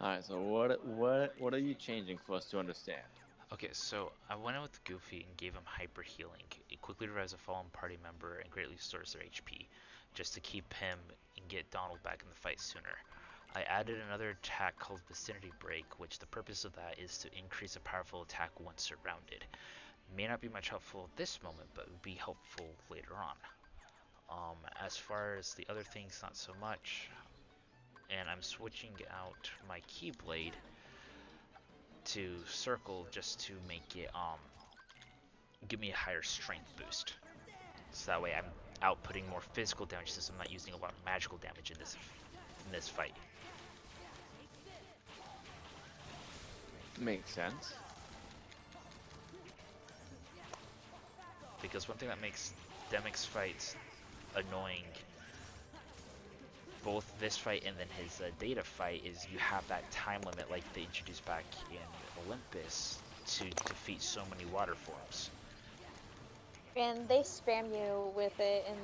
Alright, so what are you changing for us to understand?
Okay, so I went in with Goofy and gave him hyper healing. It quickly revives a fallen party member and greatly restores their HP, just to keep him and get Donald back in the fight sooner. I added another attack called Vicinity Break, which the purpose of that is to increase a powerful attack once surrounded. May not be much helpful at this moment, but would be helpful later on. As far as the other things, not so much. And I'm switching out my Keyblade to Circle just to make it give me a higher strength boost. So that way I'm outputting more physical damage since I'm not using a lot of magical damage in this fight.
Makes sense.
Because one thing that makes Demyx's fights annoying, both this fight and then his Data fight, is you have that time limit like they introduced back in Olympus to defeat so many water forms.
And they spam you with it in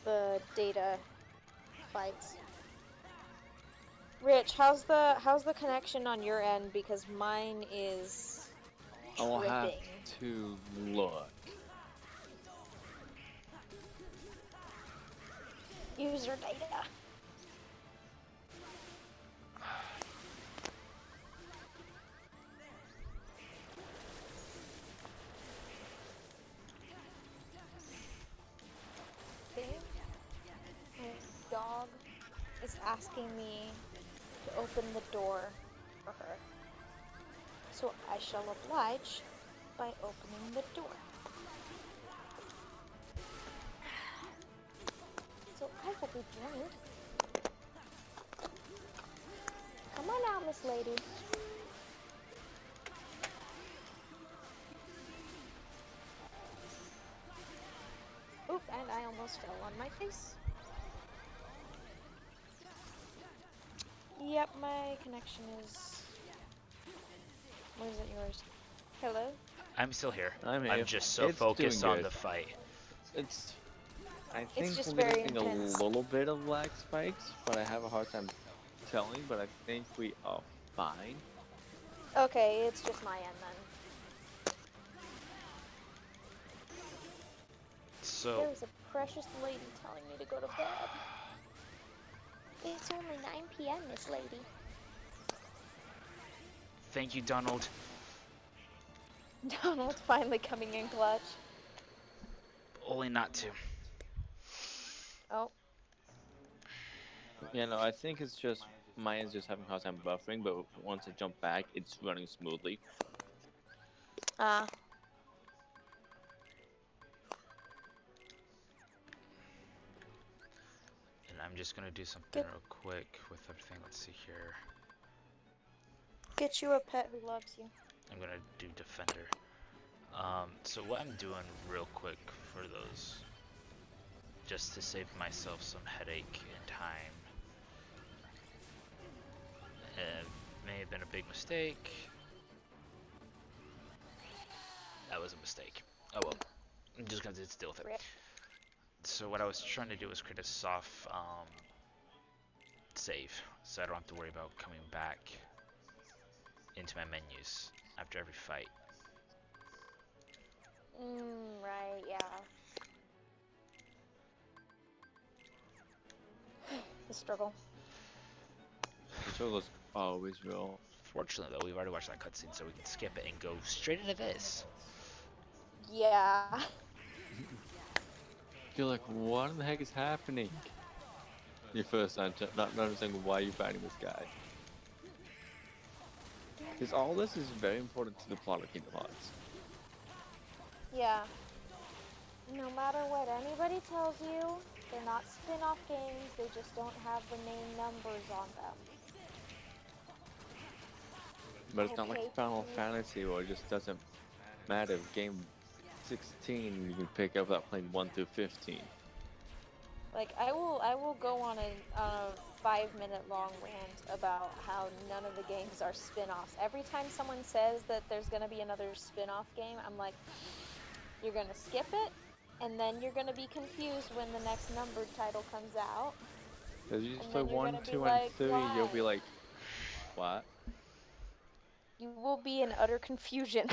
the Data fights. Rich, how's the connection on your end? Because mine is
I'll have
tripping.
to look.
User data. Okay. My dog is asking me to open the door for her. So I shall oblige by opening the door. So I will be joined. Come on out, Miss Lady. Oop, and I almost fell on my face. Yep, my connection is... What is it, yours? Hello?
I'm still here.
I'm here.
I'm just so
It's
focused
doing
on
good.
the fight.
I think
just
we're
very
getting
intense.
a little bit of lag spikes, but I have a hard time telling, but I think we are fine.
Okay, it's just my end then.
So
There's a precious lady telling me to go to bed. It's only 9 p.m., Miss Lady.
thank you, Donald.
Donald finally coming in clutch.
Only not to.
Oh,
Yeah, no, I think it's just mine is just having a hard time buffering, but once I jump back, it's running smoothly.
ah.
And I'm just gonna do something
Good.
real quick with everything. Let's see here.
Get you a pet who loves you.
I'm gonna do Defender. So what I'm doing real quick for those, just to save myself some headache and time. May have been a big mistake. That was a mistake. Oh well. I'm just gonna deal with it.
Rip.
So what I was trying to do was create a soft save, so I don't have to worry about coming back into my menus after every fight.
Right, yeah. The struggle.
The struggle's always real.
Fortunately though, we've already watched that cutscene, so we can skip it and go straight into this.
Yeah.
You're like, what in the heck is happening? Your first time not understanding why you're fighting this guy. Because all this is very important to the plot of Kingdom Hearts.
Yeah. No matter what anybody tells you, they're not spin-off games, they just don't have the main numbers on them.
But it's not like
Okay,
Final
please.
Fantasy where it just doesn't matter. Game 16 you can pick up that playing 1 through 15.
Like, I will go on a 5-minute long rant about how none of the games are spin-offs. Every time someone says that there's gonna be another spin-off game, I'm like, you're gonna skip it, and then you're gonna be confused when the next numbered title comes out.
Because you just
And
play
then you're
1,
gonna be
2, and
like,
3, you'll be
why?
like, what?
You will be in utter confusion.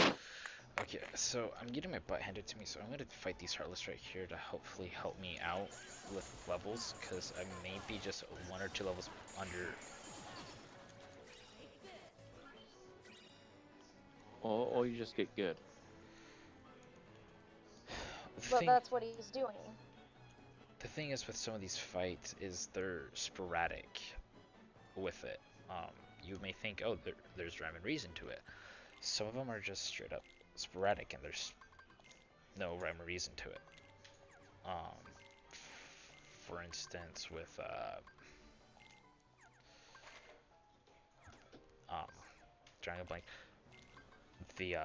Okay, so I'm getting my butt handed to me, so I'm gonna fight these Heartless right here to hopefully help me out with levels, because I may be just 1 or 2 levels under.
Or you just get good.
But that's what he's doing.
The thing is with some of these fights is they're sporadic with it. You may think, oh, there's rhyme and reason to it. Some of them are just straight up sporadic, and there's no rhyme or reason to it. For instance, with drawing a blank, the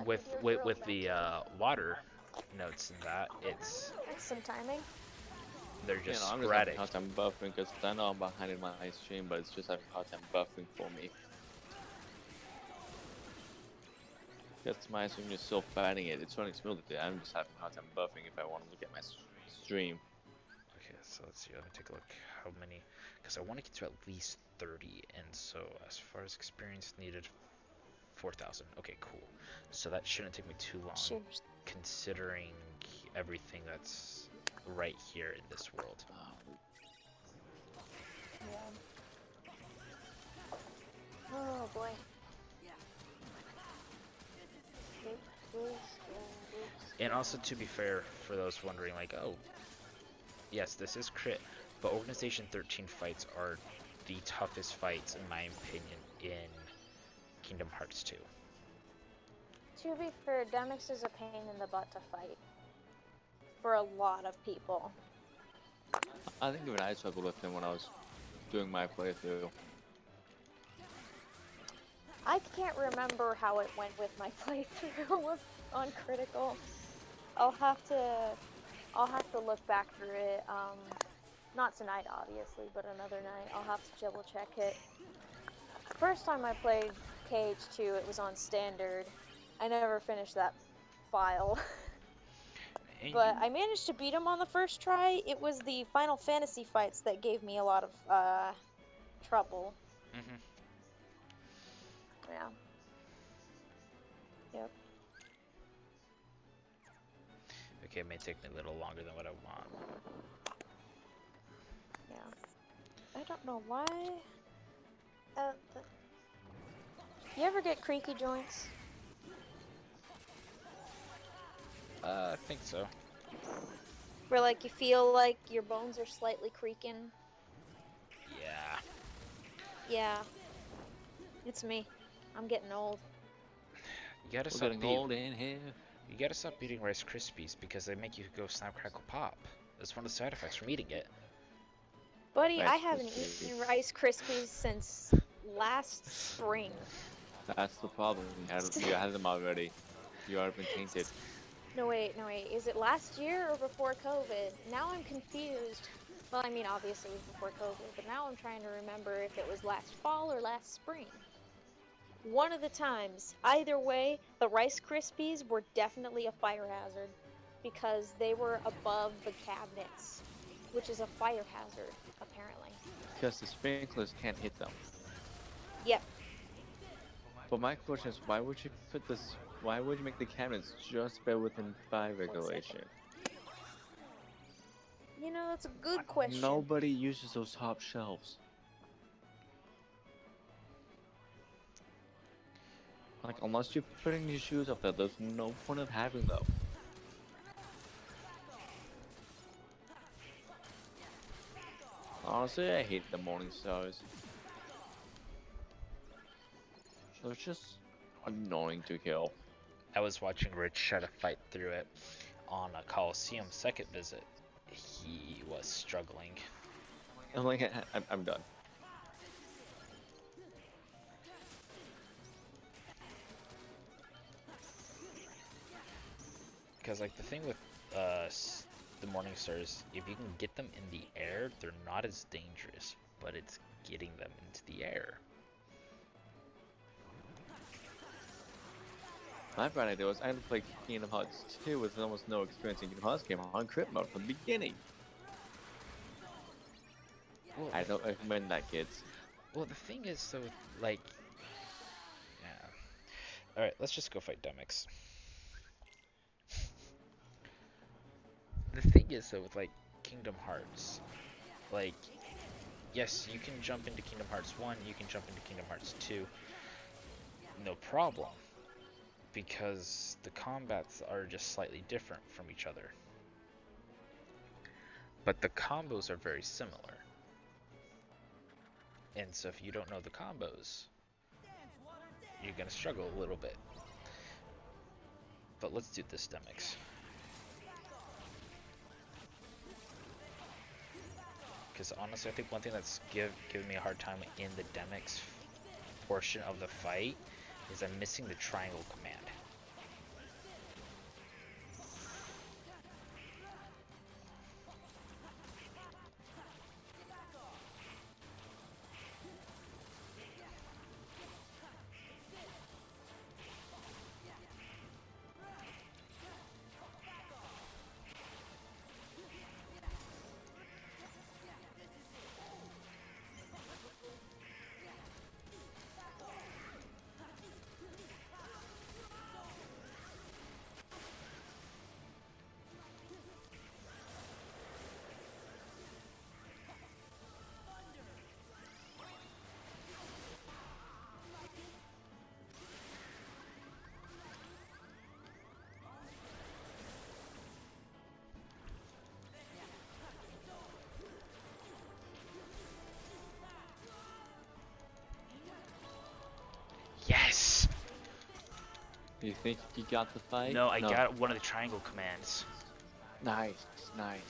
with the water notes in that, it's
That's some timing.
they're just
I'm just
sporadic.
having a hard time buffering because I know I'm behind in my stream, but it's just having a hard time buffering for me. Because my stream is still fighting it. It's running smoothly. I'm just having a hard time buffering if I want to look at my stream.
Okay, so let's see. Let me take a look. How many? Because I want to get to at least 30, and so as far as experience needed, 4,000. Okay, cool. So that shouldn't take me too long,
Cheers.
considering everything that's right here in this world.
Yeah. Oh boy.
And also, to be fair, for those wondering, like, oh, yes, this is crit, but Organization 13 fights are the toughest fights, in my opinion, in Kingdom Hearts 2.
To be fair, Demix is a pain in the butt to fight. For a lot of people.
I think even I struggled with him when I was doing my playthrough.
I can't remember how it went with my playthrough on Critical. I'll have to look back through it. Not tonight, obviously, but another night. I'll have to double check it. First time I played KH2, it was on standard. I never finished that file. But I managed to beat him on the first try. It was the Final Fantasy fights that gave me a lot of trouble.
Mm-hmm.
Yeah. Yep.
Okay, it may take me a little longer than what I want.
Yeah. I don't know why. You ever get creaky joints?
I think so.
Where like you feel like your bones are slightly creaking?
Yeah.
Yeah. It's me. I'm getting old.
You gotta
We're
stop
getting old in here.
You gotta stop eating Rice Krispies because they make you go snap, crackle, pop. That's one of the side effects from eating it.
Buddy,
Rice
I haven't
Krispies.
eaten Rice Krispies since last spring.
That's the problem. You had them already. You already been tainted.
No wait. Is it last year or before COVID? Now I'm confused. Well, I mean, obviously it was before COVID, but now I'm trying to remember if it was last fall or last spring. One of the times. Either way, the Rice Krispies were definitely a fire hazard because they were above the cabinets, which is a fire hazard, apparently.
Because the sprinklers can't hit them.
Yep.
But my question is, why would you put this? Why would you make the cabinets just bear within 5 regulation?
You know, that's a good question.
Nobody uses those top shelves. Like, unless you're putting your shoes up there, there's no point of having them. Honestly, I hate the Morning Stars. They're just annoying to kill.
I was watching Rich try to fight through it on a Coliseum second visit. He was struggling.
I'm like, I'm done.
Because like the thing with the Morning Stars, if you can get them in the air, they're not as dangerous, but it's getting them into the air.
My bad idea was I had to play Kingdom Hearts 2 with almost no experience in Kingdom Hearts game on crit mode from the beginning.
Well,
I don't recommend that, kids.
well, the thing is, so like, yeah. All right, let's just go fight Demix. The thing is, though, with like Kingdom Hearts, like, yes, you can jump into Kingdom Hearts 1, you can jump into Kingdom Hearts 2, no problem, because the combats are just slightly different from each other. But the combos are very similar. And so if you don't know the combos, you're gonna struggle a little bit. But let's do this Demix. Because honestly, I think one thing that's giving me a hard time in the Demix portion of the fight is I'm missing the triangle command. Yes!
You think you got the fight?
No, I got one of the triangle commands.
Nice, nice.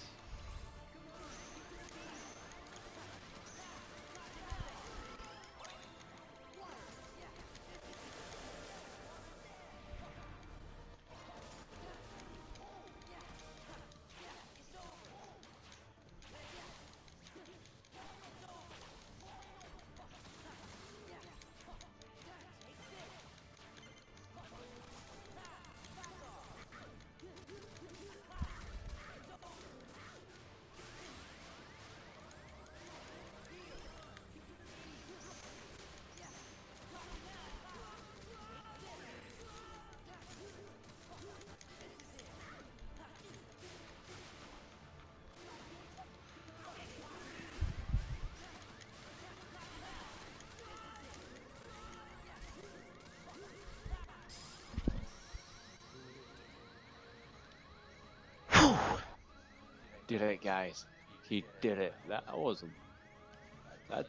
Did it, guys. He did it. That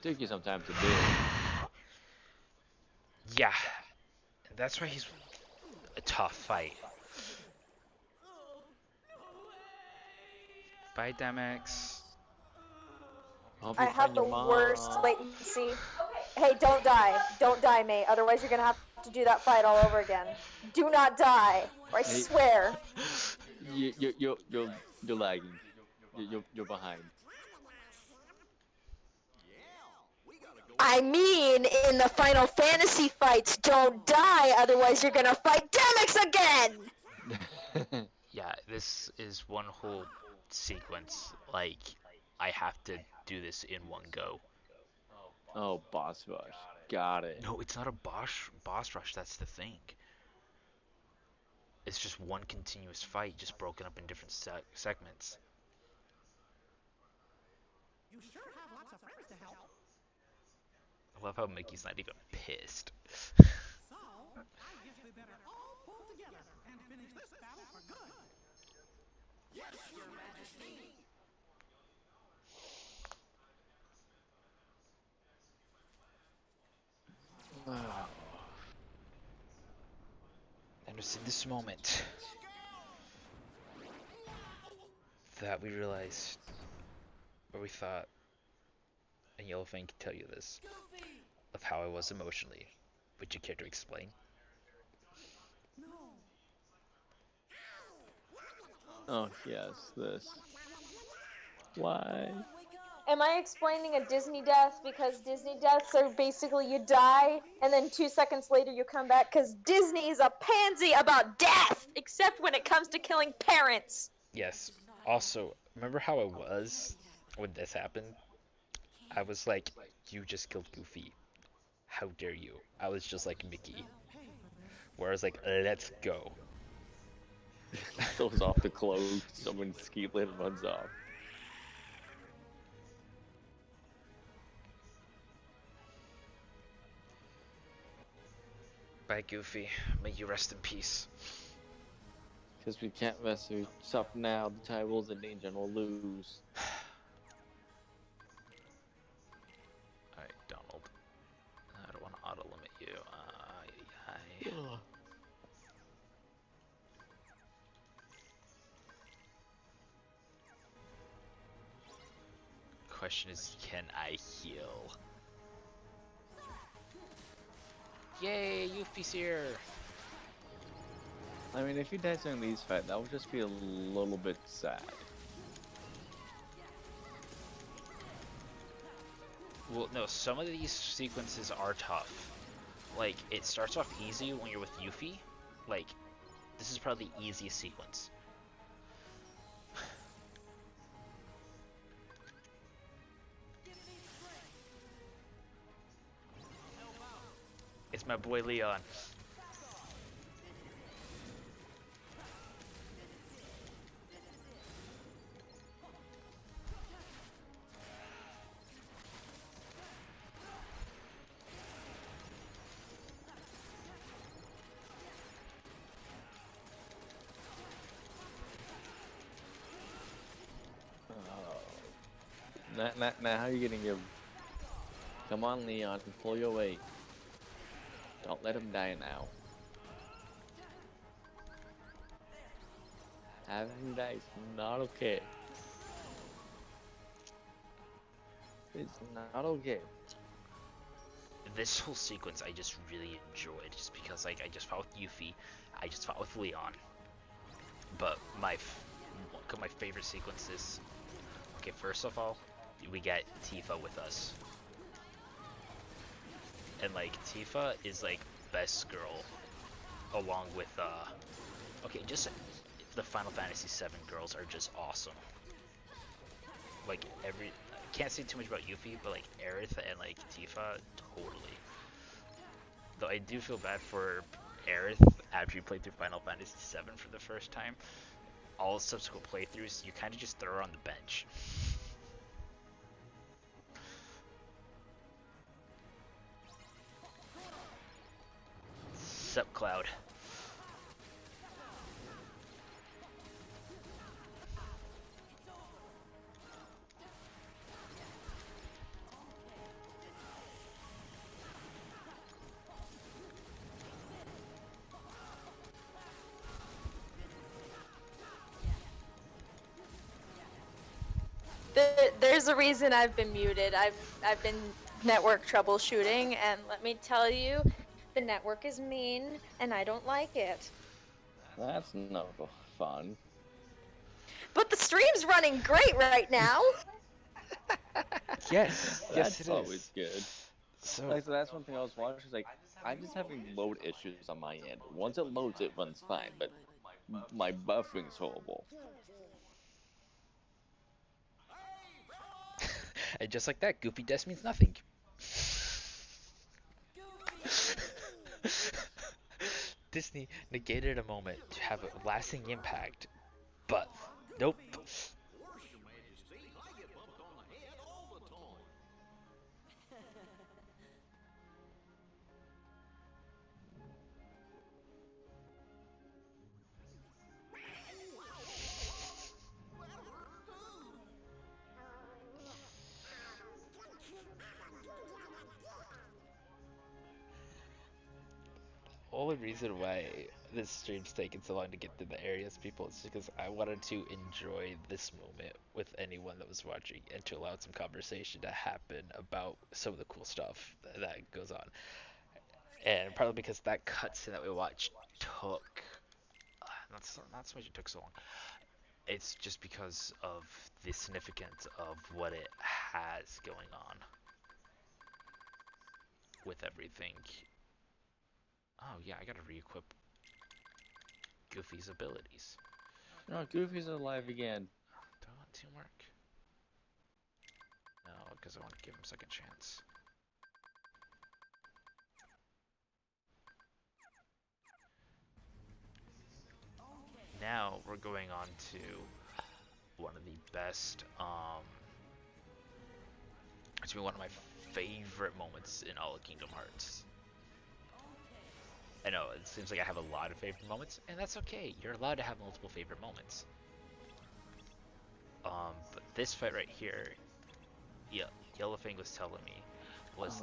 took you some time to do.
Yeah. That's why he's a tough fight. Bye, Demix.
I have the worst latency. Hey, don't die. Don't die, mate. Otherwise, you're gonna have to do that fight all over again. Do not die, or I swear.
You're lagging. You're behind.
I mean, in the Final Fantasy fights, don't die. Otherwise, you're gonna fight Demix again.
Yeah, this is one whole sequence. Like, I have to do this in one go.
Oh, boss rush. Got it.
No, it's not a boss rush, that's the thing. It's just one continuous fight, just broken up in different segments.
You sure have lots of friends to help.
I love how Mickey's not even pissed.
So, I guess we better all pull together and finish this battle for good.
Yes, Your Majesty.
was in this moment that we realized, or we thought, and Yellowfang can tell you this, of how I was emotionally. Would you care to explain?
Oh yes, this. Why?
Am I explaining a Disney death? Because Disney deaths are basically you die and then 2 seconds later you come back, because Disney is a pansy about death, except when it comes to killing parents.
Yes. Also, remember how I was when this happened? I was like, you just killed Goofy. How dare you? I was just like Mickey. Where I was like, let's go.
Throws off the cloak, someone's ski lid runs off.
Bye, Goofy. May you rest in peace.
Because we can't mess this up now, the Tyrole's in danger and we'll lose.
Alright, Donald. I don't want to auto-limit you. Question is, can I heal? Yay, Yuffie's here!
I mean, if he dies during these fights, that would just be a little bit sad.
Well, no, some of these sequences are tough. Like, it starts off easy when you're with Yuffie. Like, this is probably the easiest sequence. It's my boy Leon.
Now, how are you gonna give? Come on, Leon, pull your weight. Don't let him die now. Having him die is not okay. It's not okay.
This whole sequence I just really enjoyed, just because like I just fought with Yuffie, I just fought with Leon. But one of my favorite sequences. Okay, first of all, we get Tifa with us. And like Tifa is like best girl along with okay, just the Final Fantasy VII girls are just awesome. Like I can't say too much about Yuffie, but like Aerith and like Tifa, totally. Though I do feel bad for Aerith after you play through Final Fantasy VII for the first time. All subsequent playthroughs, you kind of just throw her on the bench. Sup, Cloud?
There's a reason I've been muted. I've been network troubleshooting, and let me tell you, the network is mean, and I don't like it.
That's no fun.
But the stream's running great right now.
Yes, yes,
That's
it is.
always good.
So,
Like, so that's one thing I was watching. Is like, I'm just having load issues on my end. Once it loads, it runs fine, but my buffering's horrible.
and just like that, Goofy death means nothing. Disney negated a moment to have a lasting impact, but nope. only reason why this stream's taking so long to get through the areas, people, is because I wanted to enjoy this moment with anyone that was watching and to allow some conversation to happen about some of the cool stuff that goes on. And probably because that cutscene that we watched took, not so much it took so long. It's just because of the significance of what it has going on with everything. Oh yeah, I gotta re-equip Goofy's abilities.
No, Goofy's alive again.
Do I want teamwork? No, because I want to give him a second chance. Now we're going on to one of the best, it's been one of my favorite moments in all of Kingdom Hearts. I know, it seems like I have a lot of favorite moments, and that's okay. You're allowed to have multiple favorite moments. But this fight right here, yeah, Yellowfang was telling me, was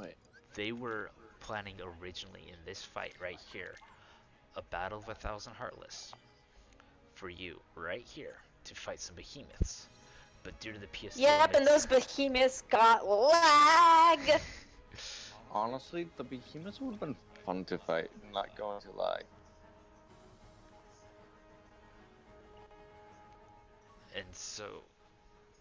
they were planning originally in this fight right here, a battle of 1,000 Heartless, for you right here to fight some behemoths. But due to the PS4
Yep, and those behemoths got lag!
Honestly, the behemoths would have been fun to fight, not going to lie.
And so,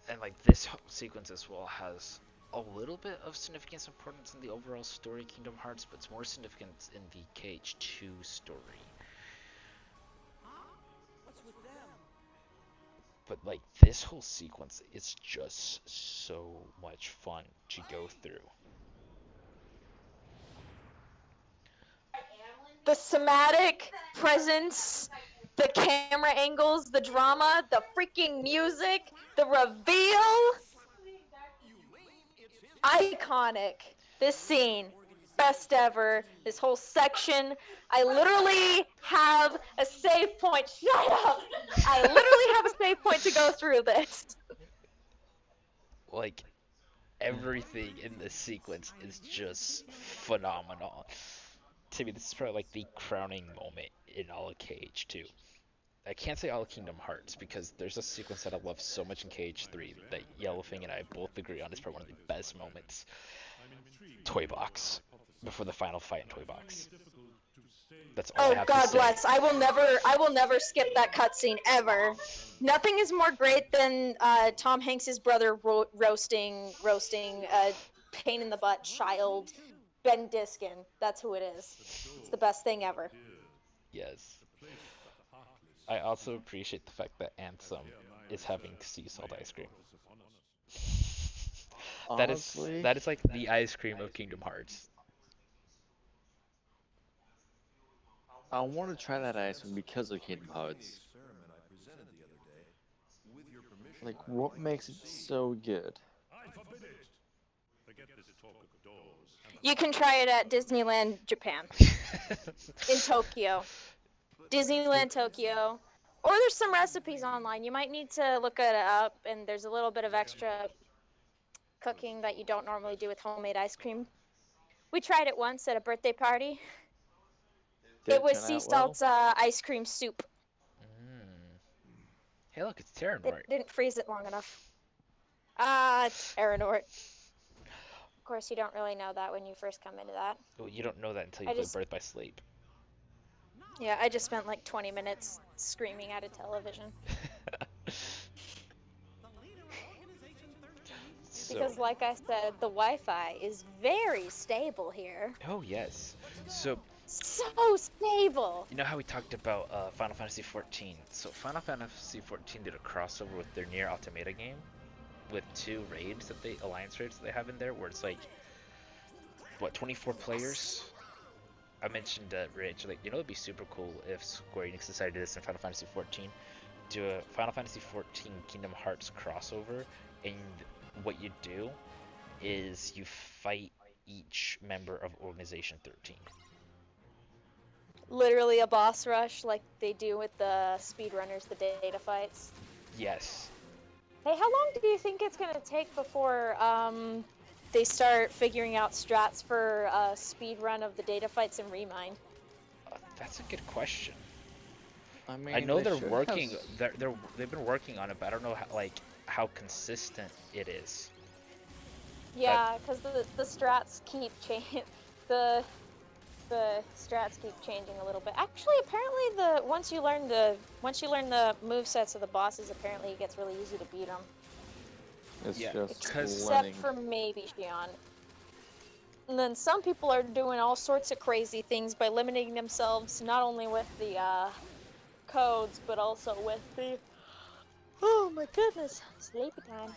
and like this sequence as well has a little bit of significance importance in the overall story of Kingdom Hearts, but it's more significant in the KH2 story.
What's with them?
But like this whole sequence is just so much fun to go through.
The somatic presence, the camera angles, the drama, the freaking music, the reveal. Iconic. This scene, best ever. This whole section. I literally have a save point. Shut up! I literally have a save point to go through this.
Like everything in this sequence is just phenomenal. To me, this is probably like the crowning moment in all of KH2. I can't say all of Kingdom Hearts because there's a sequence that I love so much in KH3 that Yellowfang and I both agree on is probably one of the best moments. Toy Box. Before the final fight in Toy Box. That's all I
Oh,
have
God
to say.
bless. I will never skip that cutscene ever. Nothing is more great than Tom Hanks's brother roasting pain in the butt child Ben Diskin. That's who it is. It's the best thing ever.
Yes. I also appreciate the fact that Ansem is having sea salt ice cream.
Honestly,
that is like the ice cream of Kingdom Hearts.
I want to try that ice cream because of Kingdom Hearts. Like, what makes it so good?
You can try it at Disneyland Japan. In Tokyo. Disneyland Tokyo. Or there's some recipes online. You might need to look it up, and there's a little bit of extra cooking that you don't normally do with homemade ice cream. We tried it once at a birthday party.
Did
It was
turn
sea
out well?
salt's ice cream soup.
Hey, look, it's Terranort.
They didn't freeze it long enough. Terranort. Of course, you don't really know that when you first come into that.
Well, you don't know that until you play Birth by Sleep.
Yeah, I just spent like 20 minutes screaming at a television. Because like I said, the Wi-Fi is very stable here.
Oh, yes. So
stable!
You know how we talked about Final Fantasy XIV? So Final Fantasy XIV did a crossover with their Nier Automata game with 2 raids Alliance raids that they have in there where it's like, what, 24 players? I mentioned Rich, like, you know, it'd be super cool if Square Enix decided to do this in Final Fantasy XIV. Do a Final Fantasy XIV Kingdom Hearts crossover, and what you do is you fight each member of Organization 13.
Literally a boss rush like they do with the speedrunners, the data fights.
Yes.
Hey, how long do you think it's gonna take before they start figuring out strats for speed run of the data fights in Remind?
That's a good question.
I mean,
I know
they
they're
should
working.
have
They've been working on it, but I don't know how consistent it is.
Yeah, because the strats keep changing. The the strats keep changing a little bit. Actually, apparently once you learn the move sets of the bosses, apparently it gets really easy to beat them.
It's
Yeah,
just
because
learning.
Except for maybe Shion. And then some people are doing all sorts of crazy things by limiting themselves not only with the codes, but also with the oh my goodness, sleepy time.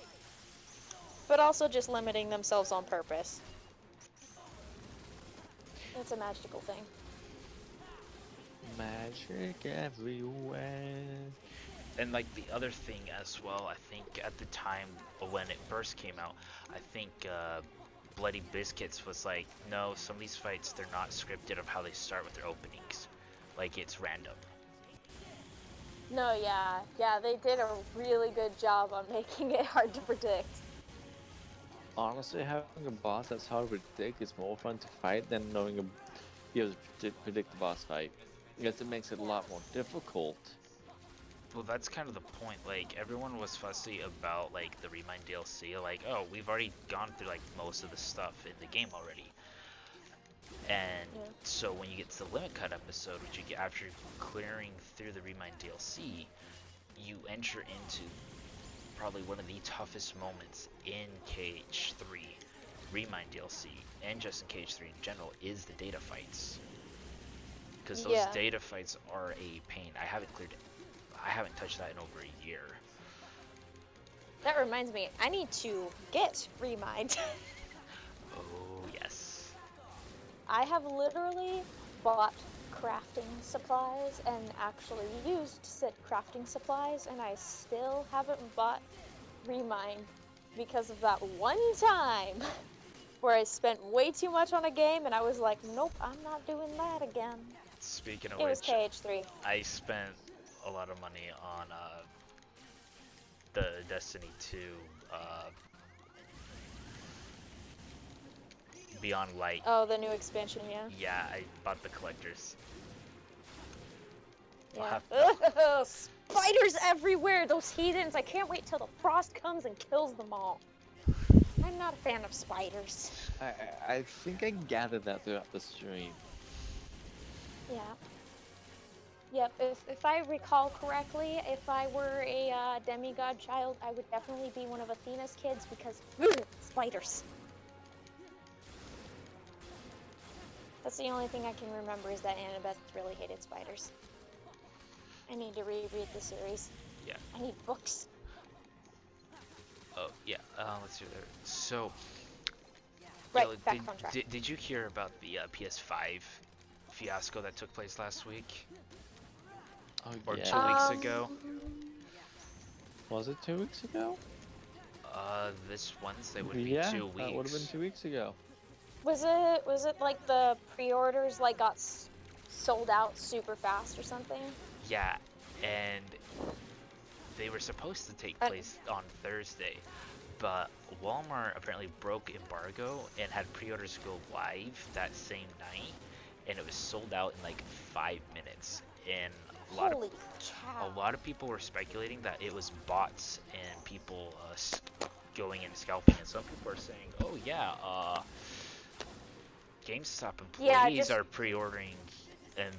But also just limiting themselves on purpose. It's a magical thing.
Magic everywhere.
And like the other thing as well, I think at the time when it first came out, I think Bloody Biscuits was like, no, some of these fights, they're not scripted of how they start with their openings. Like, it's random.
No, yeah, they did a really good job on making it hard to predict.
Honestly, having a boss that's hard to predict is more fun to fight than knowing be able to predict the boss fight. Because it makes it a lot more difficult.
Well, that's kind of the point. Like, everyone was fussy about, like, the Remind DLC. Like, oh, we've already gone through, like, most of the stuff in the game already. And so when you get to the Limit Cut episode, which you get after clearing through the Remind DLC, you enter into probably one of the toughest moments in KH3 Remind DLC, and just in KH3 in general, is the data fights. Because those data fights are a pain. I haven't touched that in over a year.
That reminds me, I need to get Remind.
Oh, yes.
I have literally bought crafting supplies and actually used said crafting supplies, and I still haven't bought Remind because of that one time where I spent way too much on a game and I was like, nope, I'm not doing that again.
Speaking of
It was
which,
KH3.
I spent a lot of money on the Destiny 2 Beyond Light.
Oh, the new expansion, yeah.
Yeah, I bought the collectors.
Yeah. Ugh, spiders everywhere! Those heathens! I can't wait till the frost comes and kills them all. I'm not a fan of spiders.
I think I gathered that throughout the stream.
Yeah. Yep, if I recall correctly, if I were a demigod child, I would definitely be one of Athena's kids because spiders. That's the only thing I can remember is that Annabeth really hated spiders. I need to reread the series.
Yeah.
I need books.
Oh, yeah. Let's see there. So,
right,
Yellow,
back on track.
Did you hear about the PS5 fiasco that took place last week?
Oh,
or
yeah.
2 weeks ago?
Was it 2 weeks ago?
This Wednesday would be 2 weeks.
That would have been 2 weeks ago.
Was it like the pre-orders like got sold out super fast or something?
Yeah, and they were supposed to take place on Thursday, but Walmart apparently broke embargo and had pre-orders go live that same night, and it was sold out in like 5 minutes. And a lot of people were speculating that it was bots and people going and scalping, and some people are saying, oh yeah, GameStop employees are pre-ordering and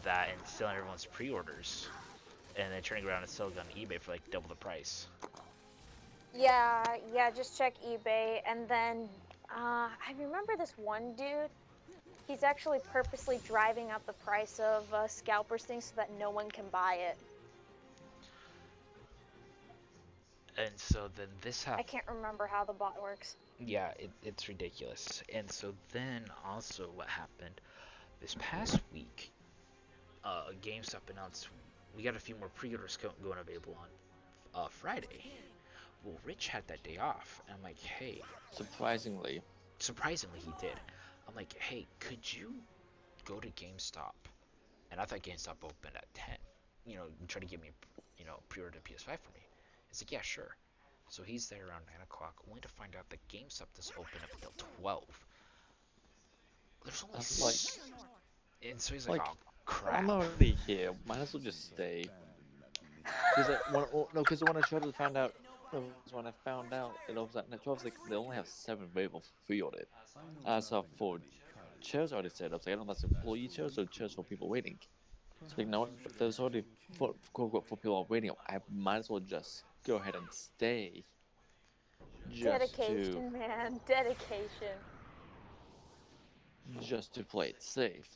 stealing everyone's pre-orders, and then turning around and selling on eBay for like double the price.
Yeah, just check eBay, and then I remember this one dude. He's actually purposely driving up the price of scalpers things so that no one can buy it.
And so then this happened.
I can't remember how the bot works.
Yeah, it's ridiculous. And so then also what happened this past week, GameStop announced we got a few more pre-orders going available on Friday. Well, Rich had that day off, and I'm like, hey.
Surprisingly
he did. I'm like, hey, could you go to GameStop? And I thought GameStop opened at 10. Try to give me, pre-order PS5 for me. He's like, yeah, sure. So he's there around 9 o'clock, only to find out that GameStop doesn't open up until 12. There's only and so he's like, oh, Crap.
I'm already here. Might as well just stay. Because when I tried to find out, when I found out, it was like they only have 7 available for pre-order. I saw 4 chairs already set up. So I don't know if that's employee chairs or chairs for people waiting. So you know what? If there's already for people waiting, I might as well just go ahead and stay.
Dedication, man. Dedication.
Just to play it safe.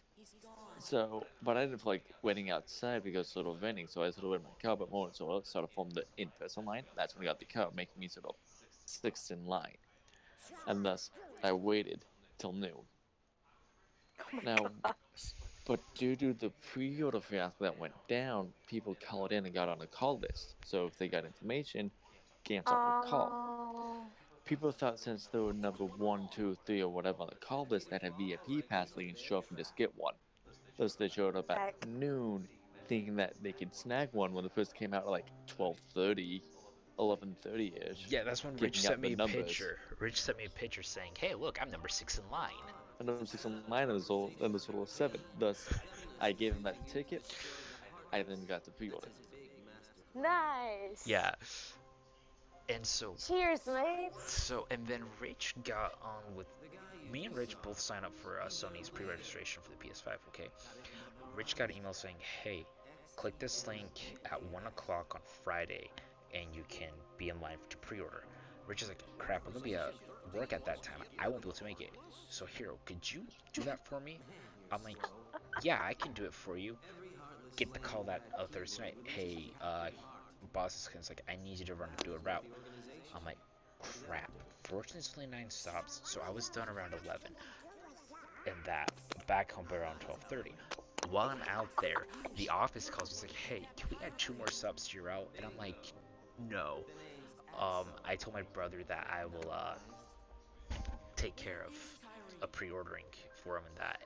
So, but I didn't feel like waiting outside because sort of raining, so I sort of went in my car, but more so I sort of formed the in-person line. That's when I got the car, making me sort of 6th in line. And thus, I waited till noon. Now, but due to the pre-order fiasco that went down, people called in and got on a call list. So if they got information, GameStop would call. People thought since they were number 1, 2, 3, or whatever on the call list that had VIP pass, they can show up and just get one. Thus they showed up at noon, thinking that they could snag one when the first came out at like 12:30, 11:30ish.
Yeah, that's when Rich sent me a picture. Rich sent me a picture saying, "Hey, look, I'm number 6 in line."
And number 6 in line was total of 7. Thus, I gave him that ticket. I then got the pre-order.
Nice.
Yeah. And so.
Cheers, mate.
So, and then Rich got on with. Me and Rich both signed up for Sony's pre-registration for the PS5, okay? Rich got an email saying, hey, click this link at 1 o'clock on Friday, and you can be in line to pre-order. Rich is like, crap, I'm going to be at work at that time. I won't be able to make it. So, Hero, could you do that for me? I'm like, yeah, I can do it for you. Get the call that Thursday night. Hey, boss is like, I need you to do a route. I'm like, crap. Fortunately, it's only 9 stops, so I was done around 11. And that, back home by around 12:30. While I'm out there, the office calls me like, hey, can we add 2 more subs to your route? And I'm like, no. I told my brother that I will take care of a pre-ordering for him and that.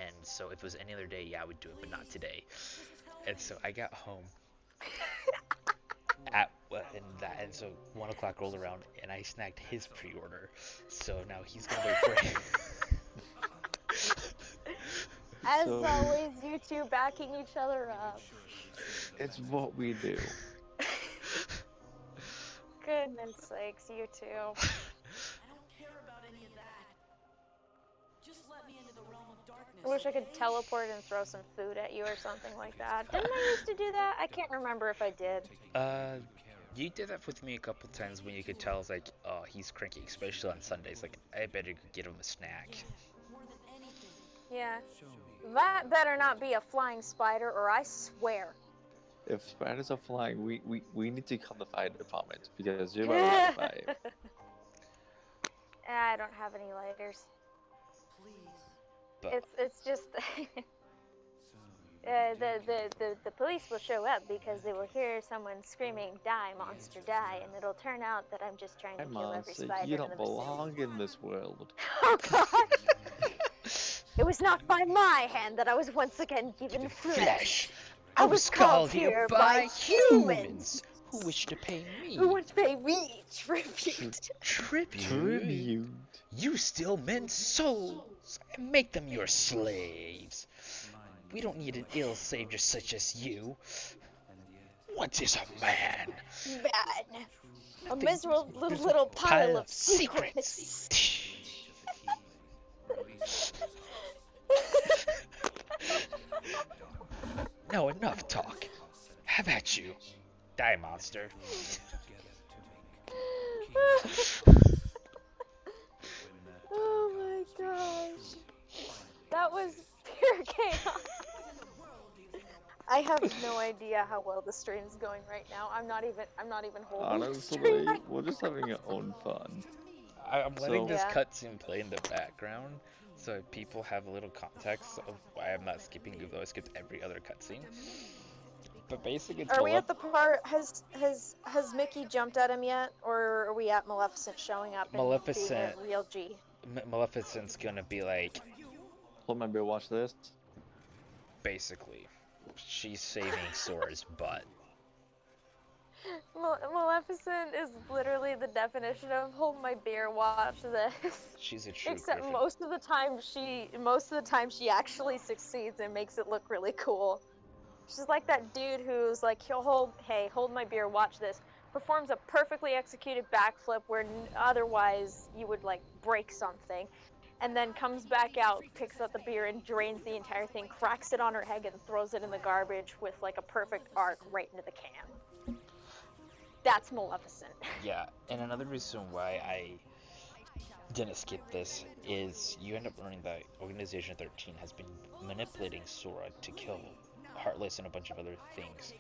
And so if it was any other day, yeah, I would do it, but not today. And so I got home. And so 1 o'clock rolled around and I snagged his pre-order. So now he's gonna wait for him.
As always, you two backing each other up.
It's what we do.
Goodness sakes, you two.
I don't care about any of that. Just let me into the realm of darkness.
I wish I could teleport and throw some food at you or something like that. Didn't I used to do that? I can't remember if I did.
You did that with me a couple times when you could tell, like, oh, he's cranky, especially on Sundays. Like, I better get him a snack.
Yeah. That better not be a flying spider, or I swear.
If spiders are flying, we need to call the fire department because you're about to fire.
I don't have any lighters.
But
It's just the police will show up because they will hear someone screaming, "Die, monster, die!" and it'll turn out that I'm just trying to kill every spider.
You don't belong in this world.
Oh God! It was not by my hand that I was once again given flesh.
I was called here by humans who wish to pay me.
Who want to pay me tribute?
Tribute? You steal men's souls and make them your slaves. We don't need an ill savior such as you. What is a man?
Man. A miserable little pile of secrets.
Now enough talk. Have at you. Die, monster.
Oh my gosh. That was pure chaos. I have no idea how well the stream's going right now. I'm not even holding
Honestly,
the stream.
we're just having our own fun.
I'm letting this cutscene play in the background so people have a little context of why I'm not skipping, even though I skipped every other cutscene. But basically, it's
Are we at the part? Has Mickey jumped at him yet, or are we at Maleficent showing up?
Maleficent.
And being a real G.
Maleficent's gonna be like.
Let my beer watch this.
Basically, she's saving Sora's butt.
Maleficent is literally the definition of hold my beer, watch this.
She's a true
Except
Griffin.
most of the time she actually succeeds and makes it look really cool. She's like that dude who's like, hey, hold my beer, watch this. Performs a perfectly executed backflip where otherwise you would like break something. And then comes back out, picks up the beer and drains the entire thing, cracks it on her head and throws it in the garbage with like a perfect arc right into the can. That's Maleficent.
Yeah, and another reason why I didn't skip this is you end up learning that Organization 13 has been manipulating Sora to kill Heartless and a bunch of other things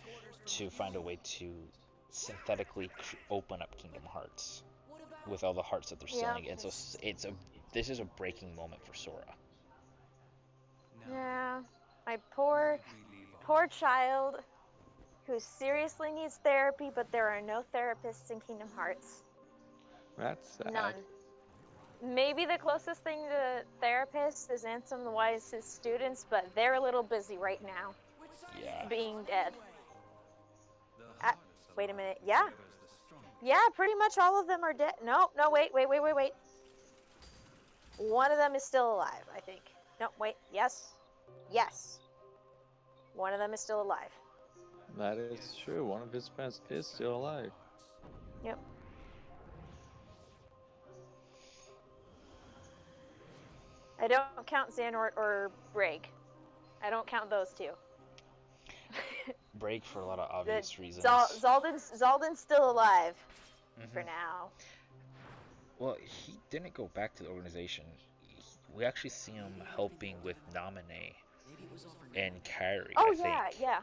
to find a way to synthetically open up Kingdom Hearts with all the hearts that they're selling. And so this is a breaking moment for Sora.
Yeah, my poor child who seriously needs therapy, but there are no therapists in Kingdom Hearts.
That's sad.
None. Maybe the closest thing to therapists is Ansem the Wise's students, but they're a little busy right now.
Yeah.
Being dead. Wait a minute. Yeah. Yeah, pretty much all of them are dead. No, wait. One of them is still alive, I think. No, wait. Yes. One of them is still alive.
That is true. One of his friends is still alive.
Yep. I don't count Xehanort or Braig. I don't count those two.
Braig for a lot of obvious reasons.
Zaldan's still alive for now.
Well, he didn't go back to the organization. We actually see him helping with Naminé and Kairi.
Oh,
I think.
yeah.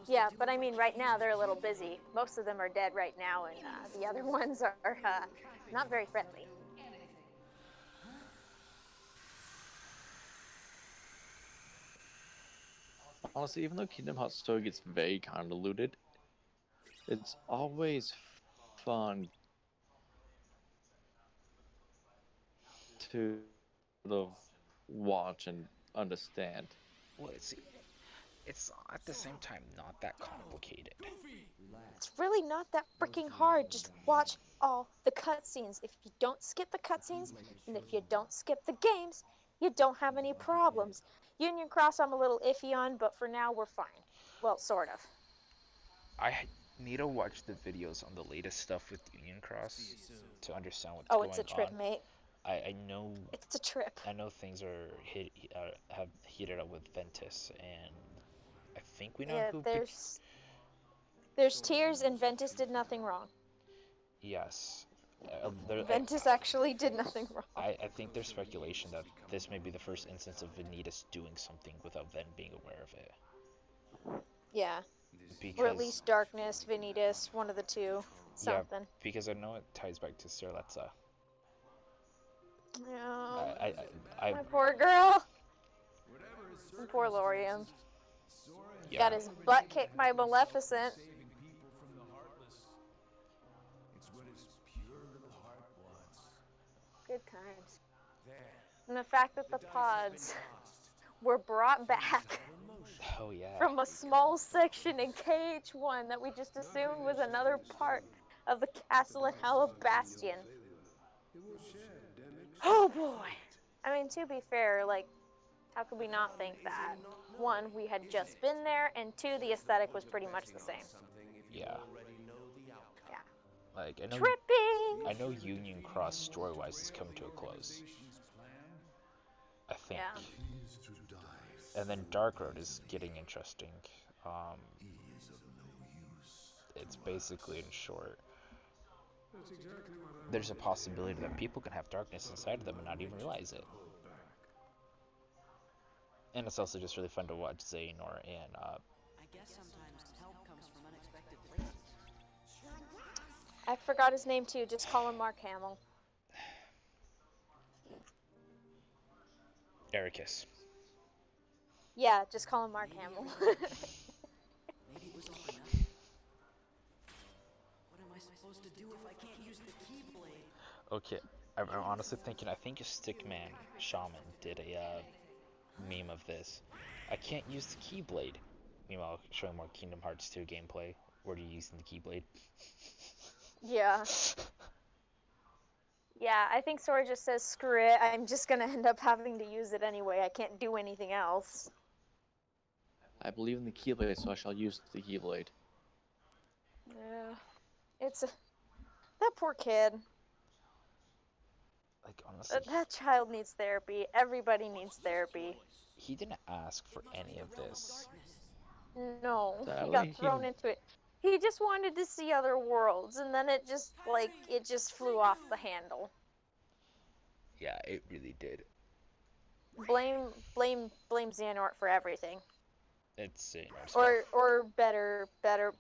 Yeah, but I mean, right now they're a little busy. Most of them are dead right now, and the other ones are not very friendly.
Honestly, even though Kingdom Hearts story gets very convoluted, it's always fun to sort of watch and understand.
Well, it's at the same time not that complicated.
It's really not that freaking hard. Just watch all the cutscenes. If you don't skip the cutscenes, and if you don't skip the games, you don't have any problems. Union Cross I'm a little iffy on, but for now we're fine. Well, sort of.
I need to watch the videos on the latest stuff with Union Cross to understand what's going on.
Oh, it's a trip, mate.
I know.
It's a trip.
I know things have heated up with Ventus, and I think we know who.
There's tears, and Ventus did nothing wrong.
Yes.
Ventus actually did nothing wrong.
I think there's speculation that this may be the first instance of Vanitas doing something without Ven being aware of it.
Yeah.
Because,
or at least Darkness, Vanitas, one of the two. Something.
Yeah, because I know it ties back to Serletza.
Yeah.
My
poor girl. Poor Laurium.
Yeah.
Got his butt kicked by Maleficent. Good times. And the fact that the pods were brought back from a small section in KH1 that we just assumed was another part of the castle in Halabastion. Oh boy! I mean, to be fair, like, how could we not think that? One, we had just been there, and two, the aesthetic was pretty much the same.
Yeah.
Yeah.
Like, I know.
Tripping!
I know Union Cross story-wise is coming to a close. I think.
Yeah.
And then Dark Road is getting interesting. It's basically, in short, there's a possibility that people can have darkness inside of them and not even realize it. And it's also just really fun to watch Xehanort and
I guess sometimes help comes from unexpected places.
I forgot his name too, just call him Mark Hamill.
Ericus.
Yeah, just call him Mark Hamill.
Maybe it was all for nothing. What am I supposed to do if I can't use the Keyblade?
Okay, I'm honestly thinking, I think Stickman Shaman did a meme of this. I can't use the Keyblade. Meanwhile, showing more Kingdom Hearts 2 gameplay Or are you using the Keyblade?
Yeah. Yeah, I think Sora just says, screw it, I'm just gonna end up having to use it anyway. I can't do anything else.
I believe in the Keyblade, so I shall use the Keyblade.
Yeah. That poor kid.
Like, honestly,
That child needs therapy. Everybody needs therapy.
he didn't ask for any of this.
No, he
Sadly,
got thrown into it. He just wanted to see other worlds, and then it just flew off the handle.
Yeah, it really did.
Blame Xehanort for everything.
It's
Or better,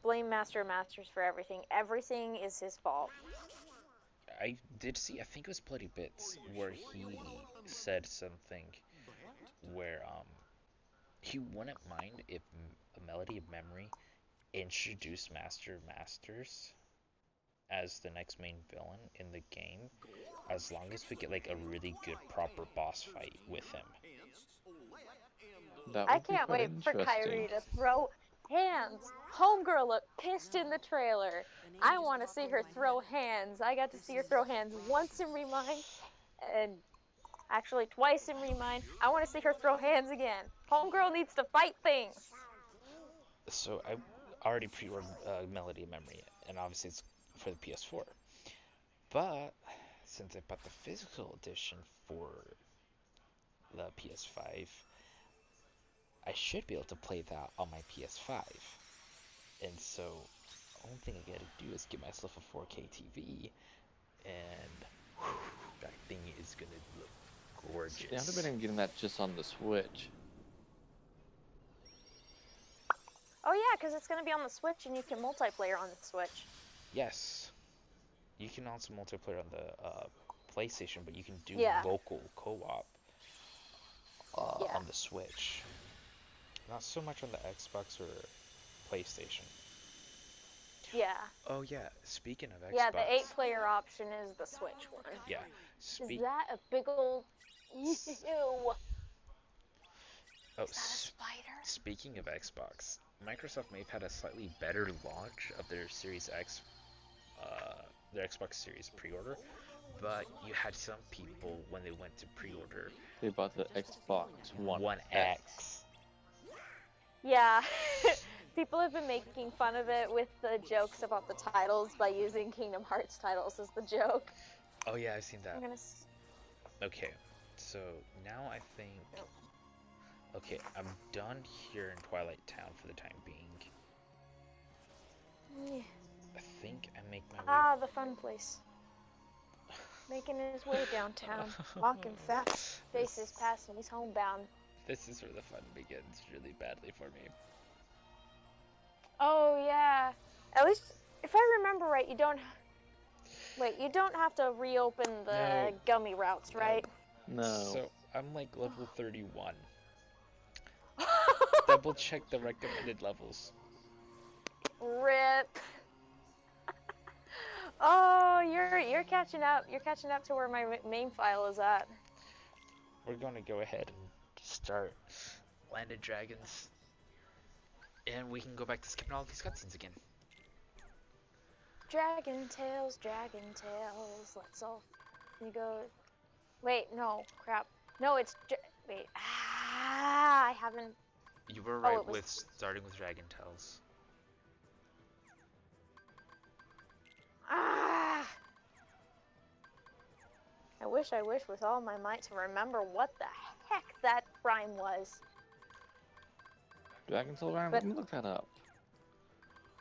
blame Master of Masters for everything. Everything is his fault.
I did see, I think it was Bloody Bits, where he said something where he wouldn't mind if a Melody of Memory introduced Master of Masters as the next main villain in the game, as long as we get like a really good proper boss fight with him.
I can't wait for Kairi to throw hands. Homegirl looked pissed in the trailer. I want to see her throw hands. I got to see her throw hands once in Remind, and actually twice in Remind. I want to see her throw hands again. Homegirl needs to fight things.
So I already pre-ordered Melody of Memory, and obviously it's for the PS4. But since I bought the physical edition for the PS5, I should be able to play that on my PS5. And so, the only thing I gotta do is get myself a 4K TV, and whew, that thing is gonna look gorgeous.
Yeah, I've been getting that just on the Switch.
Oh yeah, because it's going to be on the Switch and you can multiplayer on the Switch.
Yes. You can also multiplayer on the PlayStation, but you can do local co-op on the Switch. Not so much on the Xbox or PlayStation.
Yeah.
Oh yeah, speaking of Xbox.
Yeah, the 8-player option is the Switch one.
Yeah.
Is that a big old... Ew.
Oh,
is that a spider?
Speaking of Xbox, Microsoft may have had a slightly better launch of their Series X, their Xbox Series pre-order, but you had some people when they went to pre-order,
they bought the Xbox One
X.
Yeah, people have been making fun of it with the jokes about the titles by using Kingdom Hearts titles as the joke.
Oh yeah, I've seen that.
I'm gonna...
Okay, so now I think... Okay, I'm done here in Twilight Town for the time being.
Yeah.
I think I make my way...
Ah, the fun place. Making his way downtown, walking fast, faces past and he's homebound.
This is where the fun begins really badly for me.
Oh yeah. At least, if I remember right, you don't... Wait, you don't have to reopen the gummy routes, right?
No.
So, I'm like level 31. Double check the recommended levels.
Rip. Oh, you're catching up. You're catching up to where my main file is at.
We're going to go ahead and start Land of Dragons, and we can go back to skipping all these cutscenes again.
Dragon Tales, let's all... You go... Wait, no, crap. No, it's... Wait, I haven't...
You were right with starting with Dragon Tales.
Ah! I wish with all my might to remember what the heck that rhyme was.
Dragon Soul Rhyme? Let me look that up.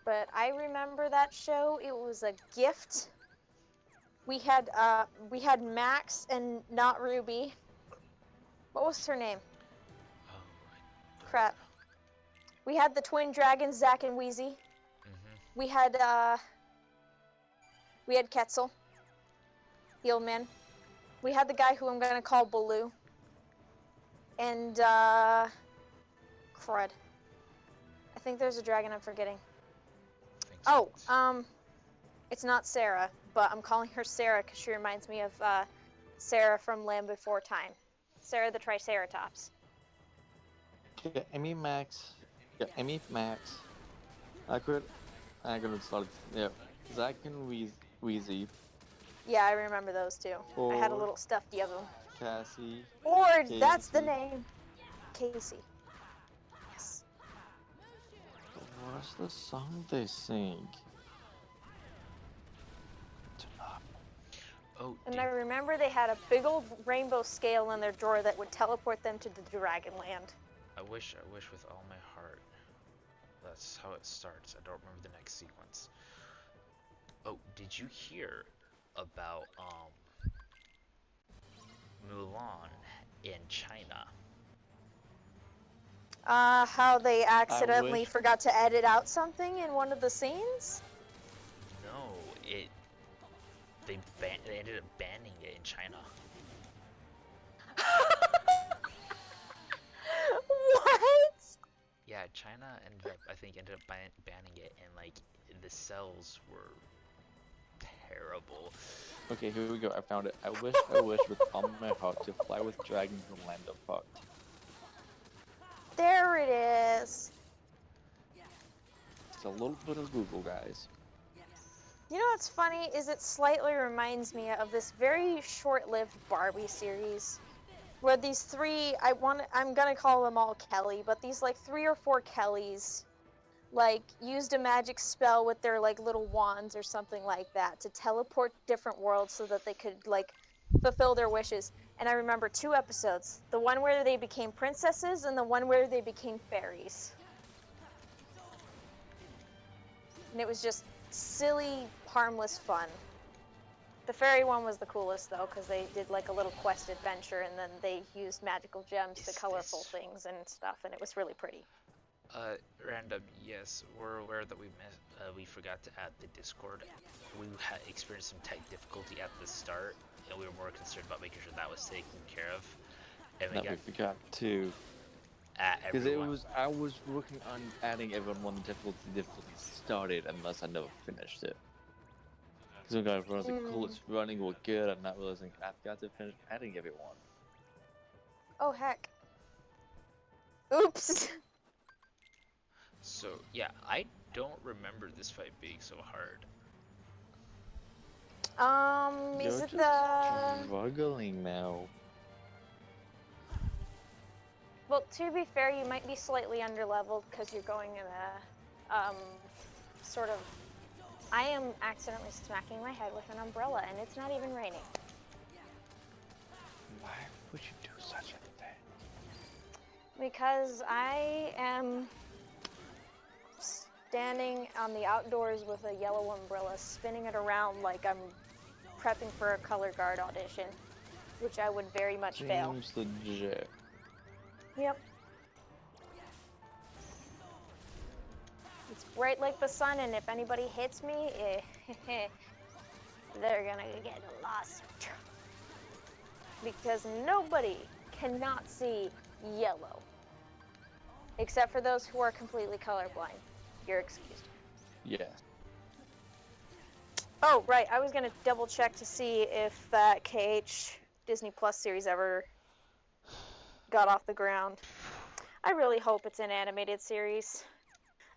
But I remember that show. It was a gift. We had Max and not Ruby. What was her name?
Oh,
Crap. We had the twin dragons, Zack and Wheezy.
Mm-hmm.
We had Quetzal, the old man. We had the guy who I'm gonna call Baloo. And crud. I think there's a dragon I'm forgetting. Oh, it's not Sarah, but I'm calling her Sarah because she reminds me of Sarah from Land Before Time. Sarah the Triceratops.
Yeah, Emmy Max. Yeah, Emmy Max. I'm gonna start. Yeah, Zack and Wheezy,
Yeah, I remember those two. I had a
or
little stuffy of them.
Cassie,
Or that's the
Casey.
name. Casey. Yes.
What's the song they sing?
Oh,
And I remember they had a big old rainbow scale in their drawer that would teleport them to the Dragonland.
I wish with all my heart. That's how it starts. I don't remember the next sequence. Oh, did you hear about Mulan in China?
How they accidentally
wish-
forgot to edit out something in one of the scenes?
No, they ended up banning it in China.
What?
Yeah, China ended up banning it, and like the cells were terrible.
Okay, here we go. I found it. I wish with all my heart to fly with dragons in the land of fuck.
There it is.
It's a little bit of Google, guys.
You know what's funny is it slightly reminds me of this very short-lived Barbie series where these three, I'm gonna call them all Kelly, but these like 3 or 4 Kellys like used a magic spell with their like little wands or something like that to teleport different worlds so that they could like fulfill their wishes. And I remember 2 episodes, the one where they became princesses and the one where they became fairies. And it was just silly, harmless fun. The fairy one was the coolest though, because they did like a little quest adventure and then they used magical gems to colorful things and stuff, and it was really pretty.
Random, yes, we're aware that we forgot to add the Discord. We had experienced some tech difficulty at the start, and we were more concerned about making sure that was taken care of. And we
We forgot to. Because I was working on adding everyone when the difficulty started, unless I never finished it. Because everyone was like, cool, it's running, we're good. I'm not realizing I've got to finish adding everyone.
Oh heck. Oops.
So yeah, I don't remember this fight being so hard.
Is
You're
it
just
the...
struggling now.
Well, to be fair, you might be slightly underleveled because you're going in a, sort of... I am accidentally smacking my head with an umbrella and it's not even raining.
Why would you do such a thing?
Because I am standing on the outdoors with a yellow umbrella, spinning it around like I'm prepping for a color guard audition, which I would very much fail.
Seems legit.
Yep. It's bright like the sun, and if anybody hits me, they're gonna get lost. Because nobody cannot see yellow. Except for those who are completely colorblind. You're excused.
Yeah.
Oh, right. I was gonna double check to see if that KH Disney Plus series ever got off the ground. I really hope it's an animated series.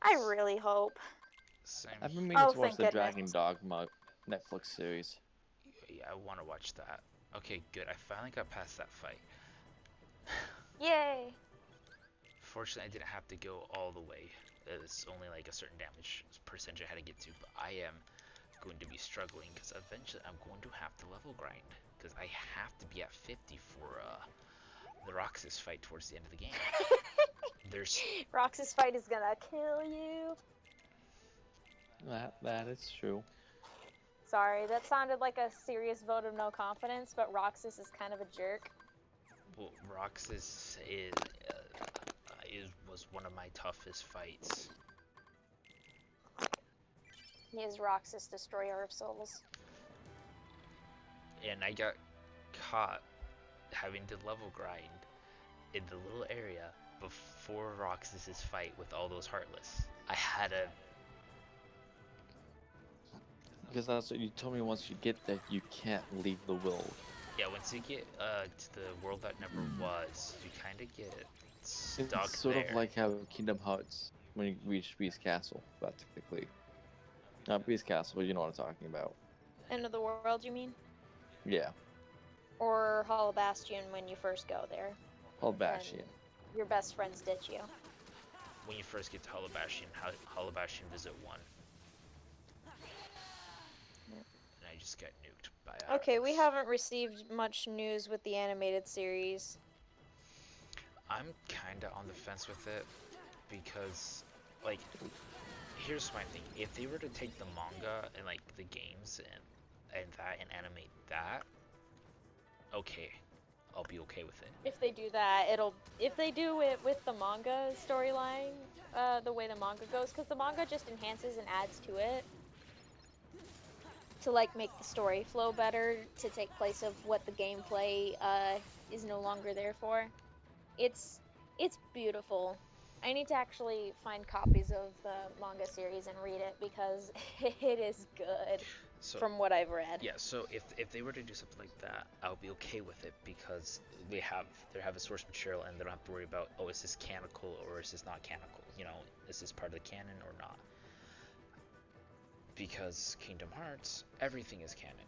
I really hope.
Same.
I've been meaning
Oh,
to watch
thank
the
goodness.
Dragon Dogma Netflix series.
Yeah, I want to watch that. Okay, good. I finally got past that fight.
Yay!
Fortunately, I didn't have to go all the way. It's only like a certain damage percentage I had to get to, but I am going to be struggling because eventually I'm going to have to level grind because I have to be at 50 for the Roxas fight towards the end of the game. There's
Roxas fight is gonna kill you.
That is true.
Sorry, that sounded like a serious vote of no confidence, but Roxas is kind of a jerk.
well, Roxas was one of my toughest fights.
He is Roxas, Destroyer of Souls.
And I got caught having to level grind in the little area before Roxas's fight with all those Heartless. I had a...
Because that's what you told me. Once you get there, you can't leave the world.
Yeah, once you get to the world that never was, you kind of get stuck
It's sort
there.
of like how Kingdom Hearts, when you reach Beast Castle, practically. Beast Castle, you know what I'm talking about.
End of the world, you mean?
Yeah,
Or Hollow Bastion when you first go there?
Old Bastion.
Your best friends ditch you.
When you first get to Hollow Bastion, Hollow Bastion Visit 1.
Yep.
And I just got nuked by
Okay, we haven't received much news with the animated series.
I'm kinda on the fence with it, because, like, here's my thing. If they were to take the manga and, like, the games and animate that, okay. I'll be okay with it.
If they do that, if they do it with the manga storyline, the way the manga goes, because the manga just enhances and adds to it to like make the story flow better, to take place of what the gameplay is no longer there for. It's beautiful. I need to actually find copies of the manga series and read it because it is good.
So,
from what I've read.
Yeah, so if they were to do something like that, I'll be okay with it because they have a source material and they don't have to worry about, oh, is this canonical or is this not canonical? You know, is this part of the canon or not? Because Kingdom Hearts, everything is canon.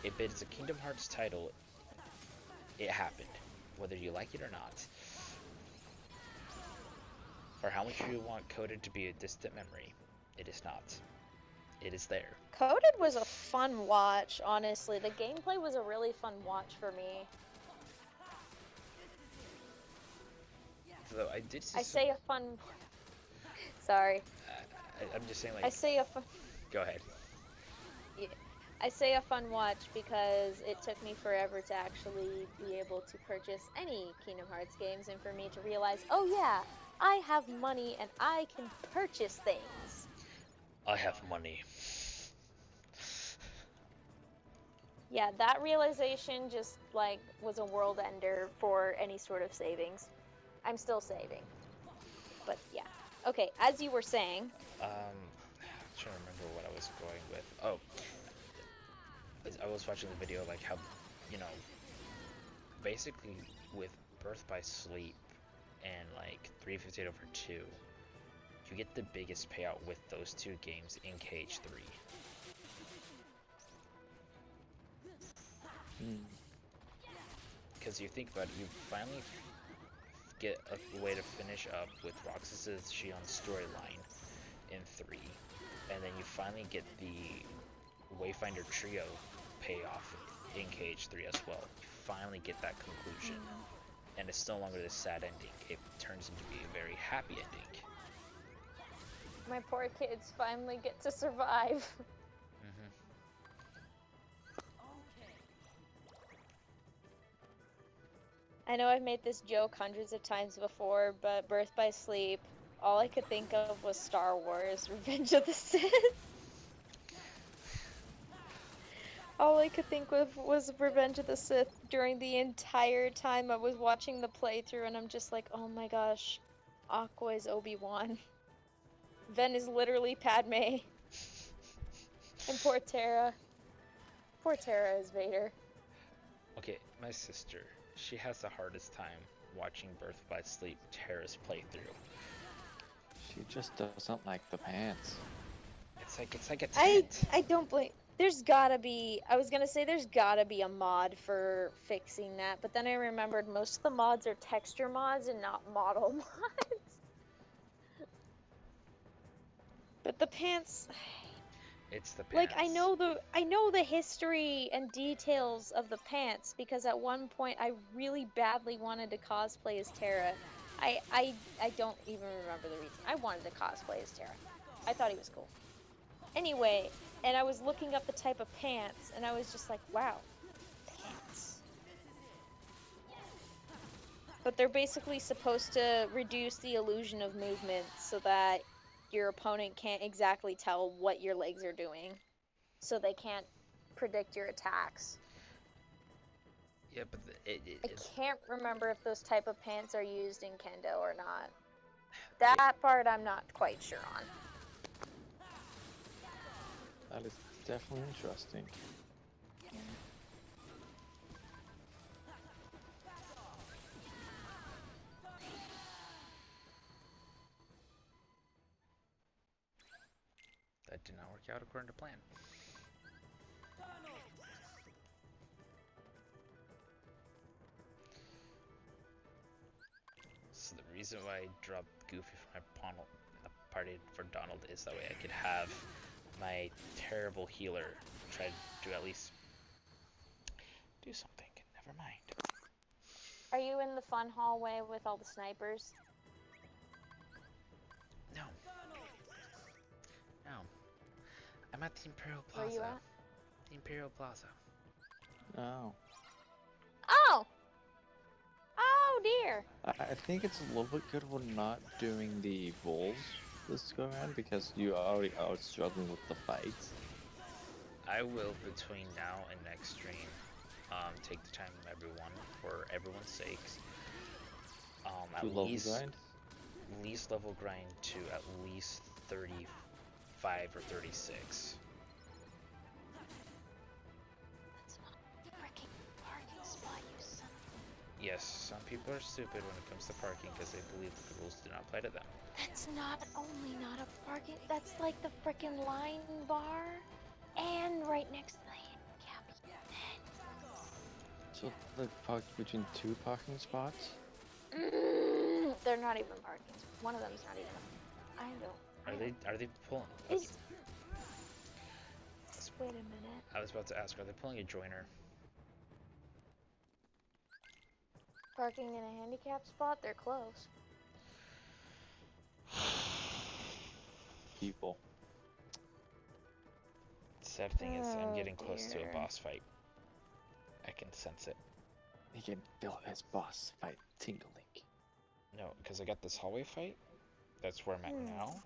If it's a Kingdom Hearts title, it happened, whether you like it or not. Or how much you want Coded to be a distant memory, it is not. It is there.
Coded was a fun watch, honestly. The gameplay was a really fun watch for me.
Though I did see
say a fun... Sorry.
I'm just saying, like...
I say a fun...
Go ahead.
Yeah. I say a fun watch because it took me forever to actually be able to purchase any Kingdom Hearts games and for me to realize, oh yeah, I have money and I can purchase things.
I have money.
Yeah, that realization just, like, was a world ender for any sort of savings. I'm still saving. But, yeah. Okay, as you were saying...
I'm trying to remember what I was going with. Oh. I was watching the video, like, how, you know, basically with Birth by Sleep and, like, 358 over 2, you get the biggest payout with those two games in KH3. Because you think about it, you finally get a way to finish up with Roxas's Xion storyline in 3, and then you finally get the Wayfinder Trio payoff in KH3 as well. You finally get that conclusion, and it's no longer this sad ending. It turns into be a very happy ending.
My poor kids finally get to survive. I know I've made this joke hundreds of times before, but Birth by Sleep, all I could think of was Star Wars: Revenge of the Sith. All I could think of was Revenge of the Sith during the entire time I was watching the playthrough, and I'm just like, oh my gosh, Aqua is Obi-Wan. Ven is literally Padme. And poor Terra. Poor Terra is Vader.
Okay, my sister, she has the hardest time watching Birth by Sleep Terra's playthrough.
She just doesn't like the pants.
It's like a tent.
I don't blame... There's gotta be... I was gonna say there's gotta be a mod for fixing that, but then I remembered most of the mods are texture mods and not model mods. But the pants...
It's the pants.
Like, I know the history and details of the pants, because at one point I really badly wanted to cosplay as Terra. I don't even remember the reason. I wanted to cosplay as Terra. I thought he was cool. Anyway, and I was looking up the type of pants, and I was just like, wow, pants. But they're basically supposed to reduce the illusion of movement so that your opponent can't exactly tell what your legs are doing. So they can't predict your attacks.
Yeah, but
I can't remember if those type of pants are used in Kendo or not. That part I'm not quite sure on.
That is definitely interesting.
according to plan. So the reason why I dropped Goofy from my party for Donald is that way I could have my terrible healer try to at least do something. Never mind.
Are you in the fun hallway with all the snipers?
No. No. I'm at the Imperial Plaza.
Where you at?
The Imperial Plaza.
Oh.
Oh! Oh dear!
I think it's a little bit good we're not doing the balls this go around because you already are struggling with the fights.
I will, between now and next stream, take the time for everyone's sakes. At least level grind to at least 35 or 36.
That's not a freaking parking spot, you son.
Yes, some people are stupid when it comes to parking because they believe that the rules do not apply to them.
That's not only not a parking, that's like the freaking line bar and right next to the handicap unit.
So the park between two parking spots?
They're not even parking. One of them's not even. I don't.
Are they pulling?
Is... Wait a minute.
I was about to ask, are they pulling a joiner?
Parking in a handicap spot? They're close.
People.
Sad thing is, I'm getting close to a boss fight. I can sense it.
He can feel his boss fight tingling.
No, because I got this hallway fight. That's where I'm at now.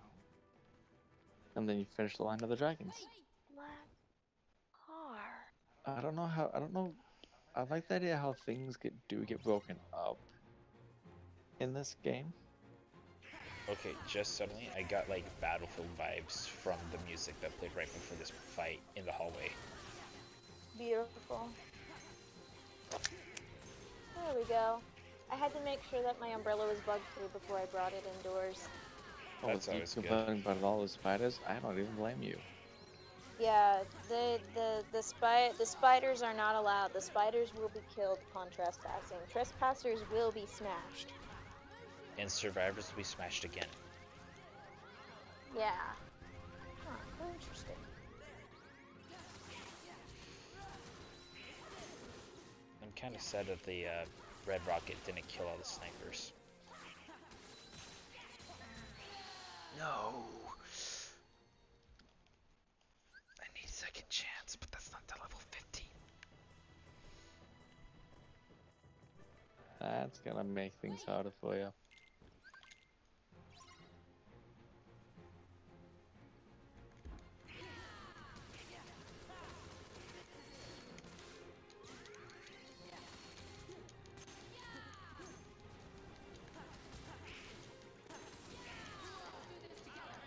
And then you finish the line of the dragons.
Black car.
I don't know. I like the idea how things get broken up in this game.
Okay, just suddenly I got like Battlefield vibes from the music that played right before this fight in the hallway.
Beautiful. There we go. I had to make sure that my umbrella was bug-free before I brought it indoors.
Oh,
That's
you
always good.
complaining about all the spiders? I don't even blame you.
Yeah, the spiders are not allowed. The spiders will be killed upon trespassing. Trespassers will be smashed.
And survivors will be smashed again.
Yeah. Huh, interesting.
I'm kind of sad that the red rocket didn't kill all the snipers. No. I need second chance, but that's not to level 15.
That's gonna make things harder for you.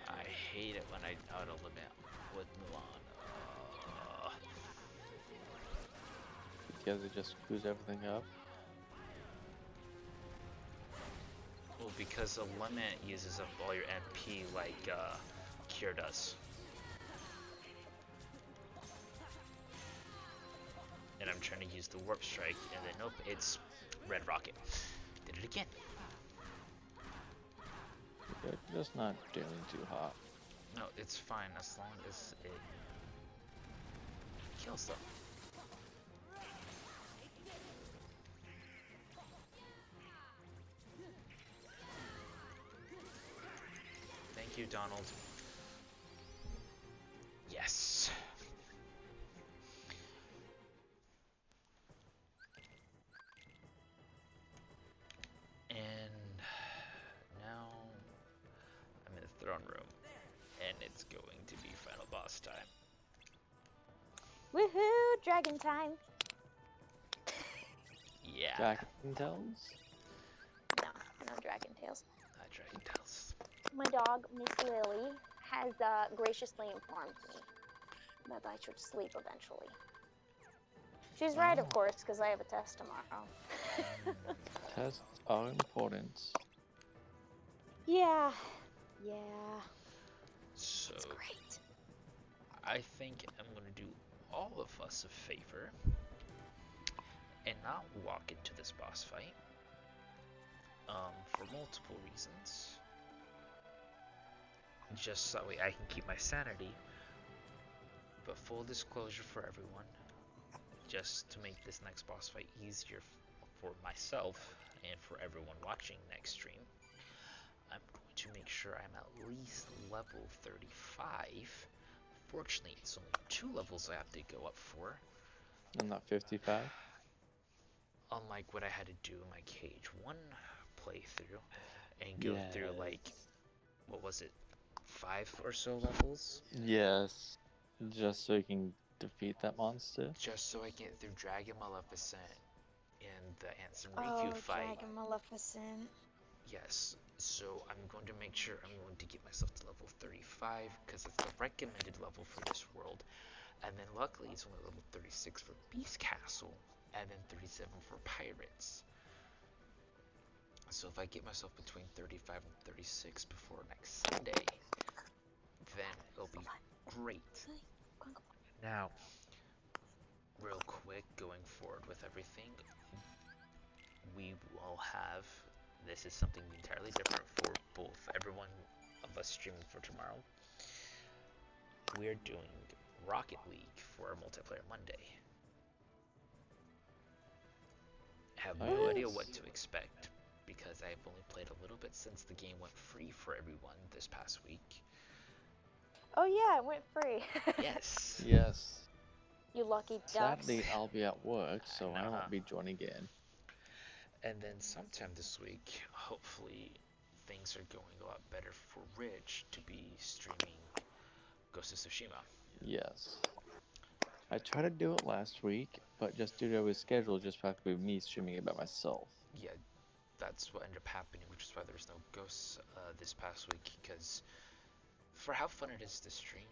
I hate it when I auto limit with Mulan.
Because it just screws everything up.
Well, because a limit uses up all your MP like Cure does. And I'm trying to use the Warp Strike, and then nope, it's Red Rocket. Did it again.
You're just not doing too hot.
No, it's fine as long as it kills them. Thank you, Donald. Yes. And now I'm in the throne room, and it's going to be final boss time.
Woohoo! Dragon time!
Yeah.
Dragon Tales?
No, no Dragon Tales.
Not Dragon Tales.
My dog, Miss Lily, has graciously informed me that I should sleep eventually. She's right, of course, because I have a test tomorrow.
Tests are important.
Yeah.
So
It's great.
I think I'm gonna do all of us a favor and not walk into this boss fight. For multiple reasons. Just so that way I can keep my sanity. But full disclosure for everyone, just to make this next boss fight easier for myself and for everyone watching next stream, I'm going to make sure I'm at least level 35. Fortunately, it's only 2 levels I have to go up for.
I'm not 55.
Unlike what I had to do in my Cage 1 playthrough, and go through like, what was it, 5 or so levels?
Yes. Just so you can defeat that monster?
Just so I get through Dragon Maleficent and the Ansem Riku fight.
Dragon Maleficent.
Yes, so I'm going to make sure I'm going to get myself to level 35, because it's the recommended level for this world. And then luckily it's only level 36 for Beast Castle, and then 37 for Pirates. So if I get myself between 35 and 36 before next Sunday, then it'll be great. Now, real quick, going forward with everything, we will have, this is something entirely different for both everyone of us streaming for tomorrow. We're doing Rocket League for our multiplayer Monday. I have no idea what to expect, because I've only played a little bit since the game went free for everyone this past week.
Oh yeah, it went free.
Yes.
Yes.
You lucky ducks.
Sadly, I'll be at work, so I won't be joining in.
And then sometime this week, hopefully, things are going a lot better for Rich to be streaming Ghost of Tsushima.
Yes. I tried to do it last week, but just due to his schedule, just practically me streaming it by myself.
Yeah, that's what ended up happening, which is why there's no Ghosts this past week, because for how fun it is to stream,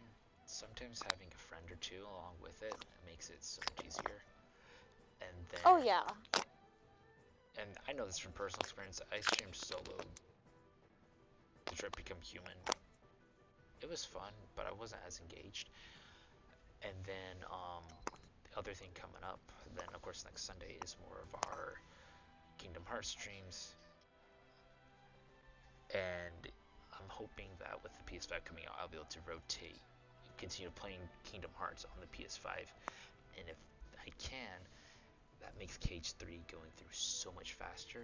sometimes having a friend or two along with it makes it so much easier. And then,
oh yeah.
And I know this from personal experience. I streamed solo Detroit Become Human. It was fun, but I wasn't as engaged. And then the other thing coming up, then of course next Sunday is more of our Kingdom Hearts streams. And I'm hoping that with the PS5 coming out, I'll be able to rotate, continue playing Kingdom Hearts on the PS5. And if I can, that makes Cage 3 going through so much faster,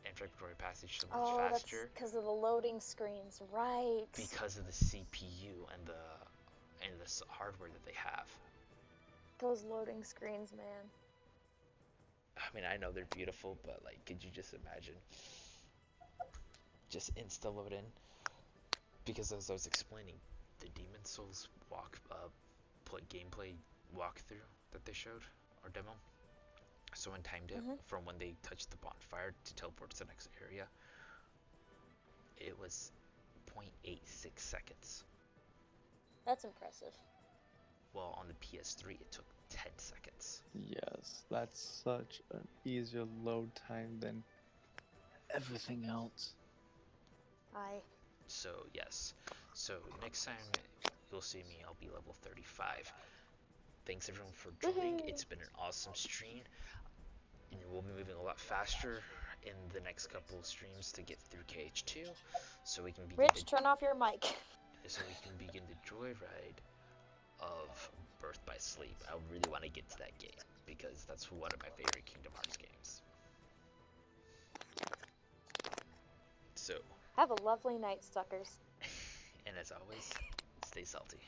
and Victoria Passage so much faster.
That's because of the loading screens, right?
Because of the CPU and the hardware that they have.
Those loading screens, man.
I mean, I know they're beautiful, but like, could you just imagine just insta load in? Because as I was explaining, the Demon Souls gameplay walkthrough that they showed, or demo, someone timed it from when they touched the bonfire to teleport to the next area. It was 0.86 seconds.
That's impressive.
Well, on the PS3, it took 10 seconds.
Yes, that's such an easier load time than everything else.
Aye.
So, yes. So, next time you'll see me, I'll be level 35. Thanks everyone for joining. It's been an awesome stream. And we'll be moving a lot faster in the next couple of streams to get through KH2. So we can begin
Rich, turn off your mic.
So we can begin the joyride of Birth by Sleep. I really want to get to that game, because that's one of my favorite Kingdom Hearts games. So,
have a lovely night, suckers.
And as always, stay salty.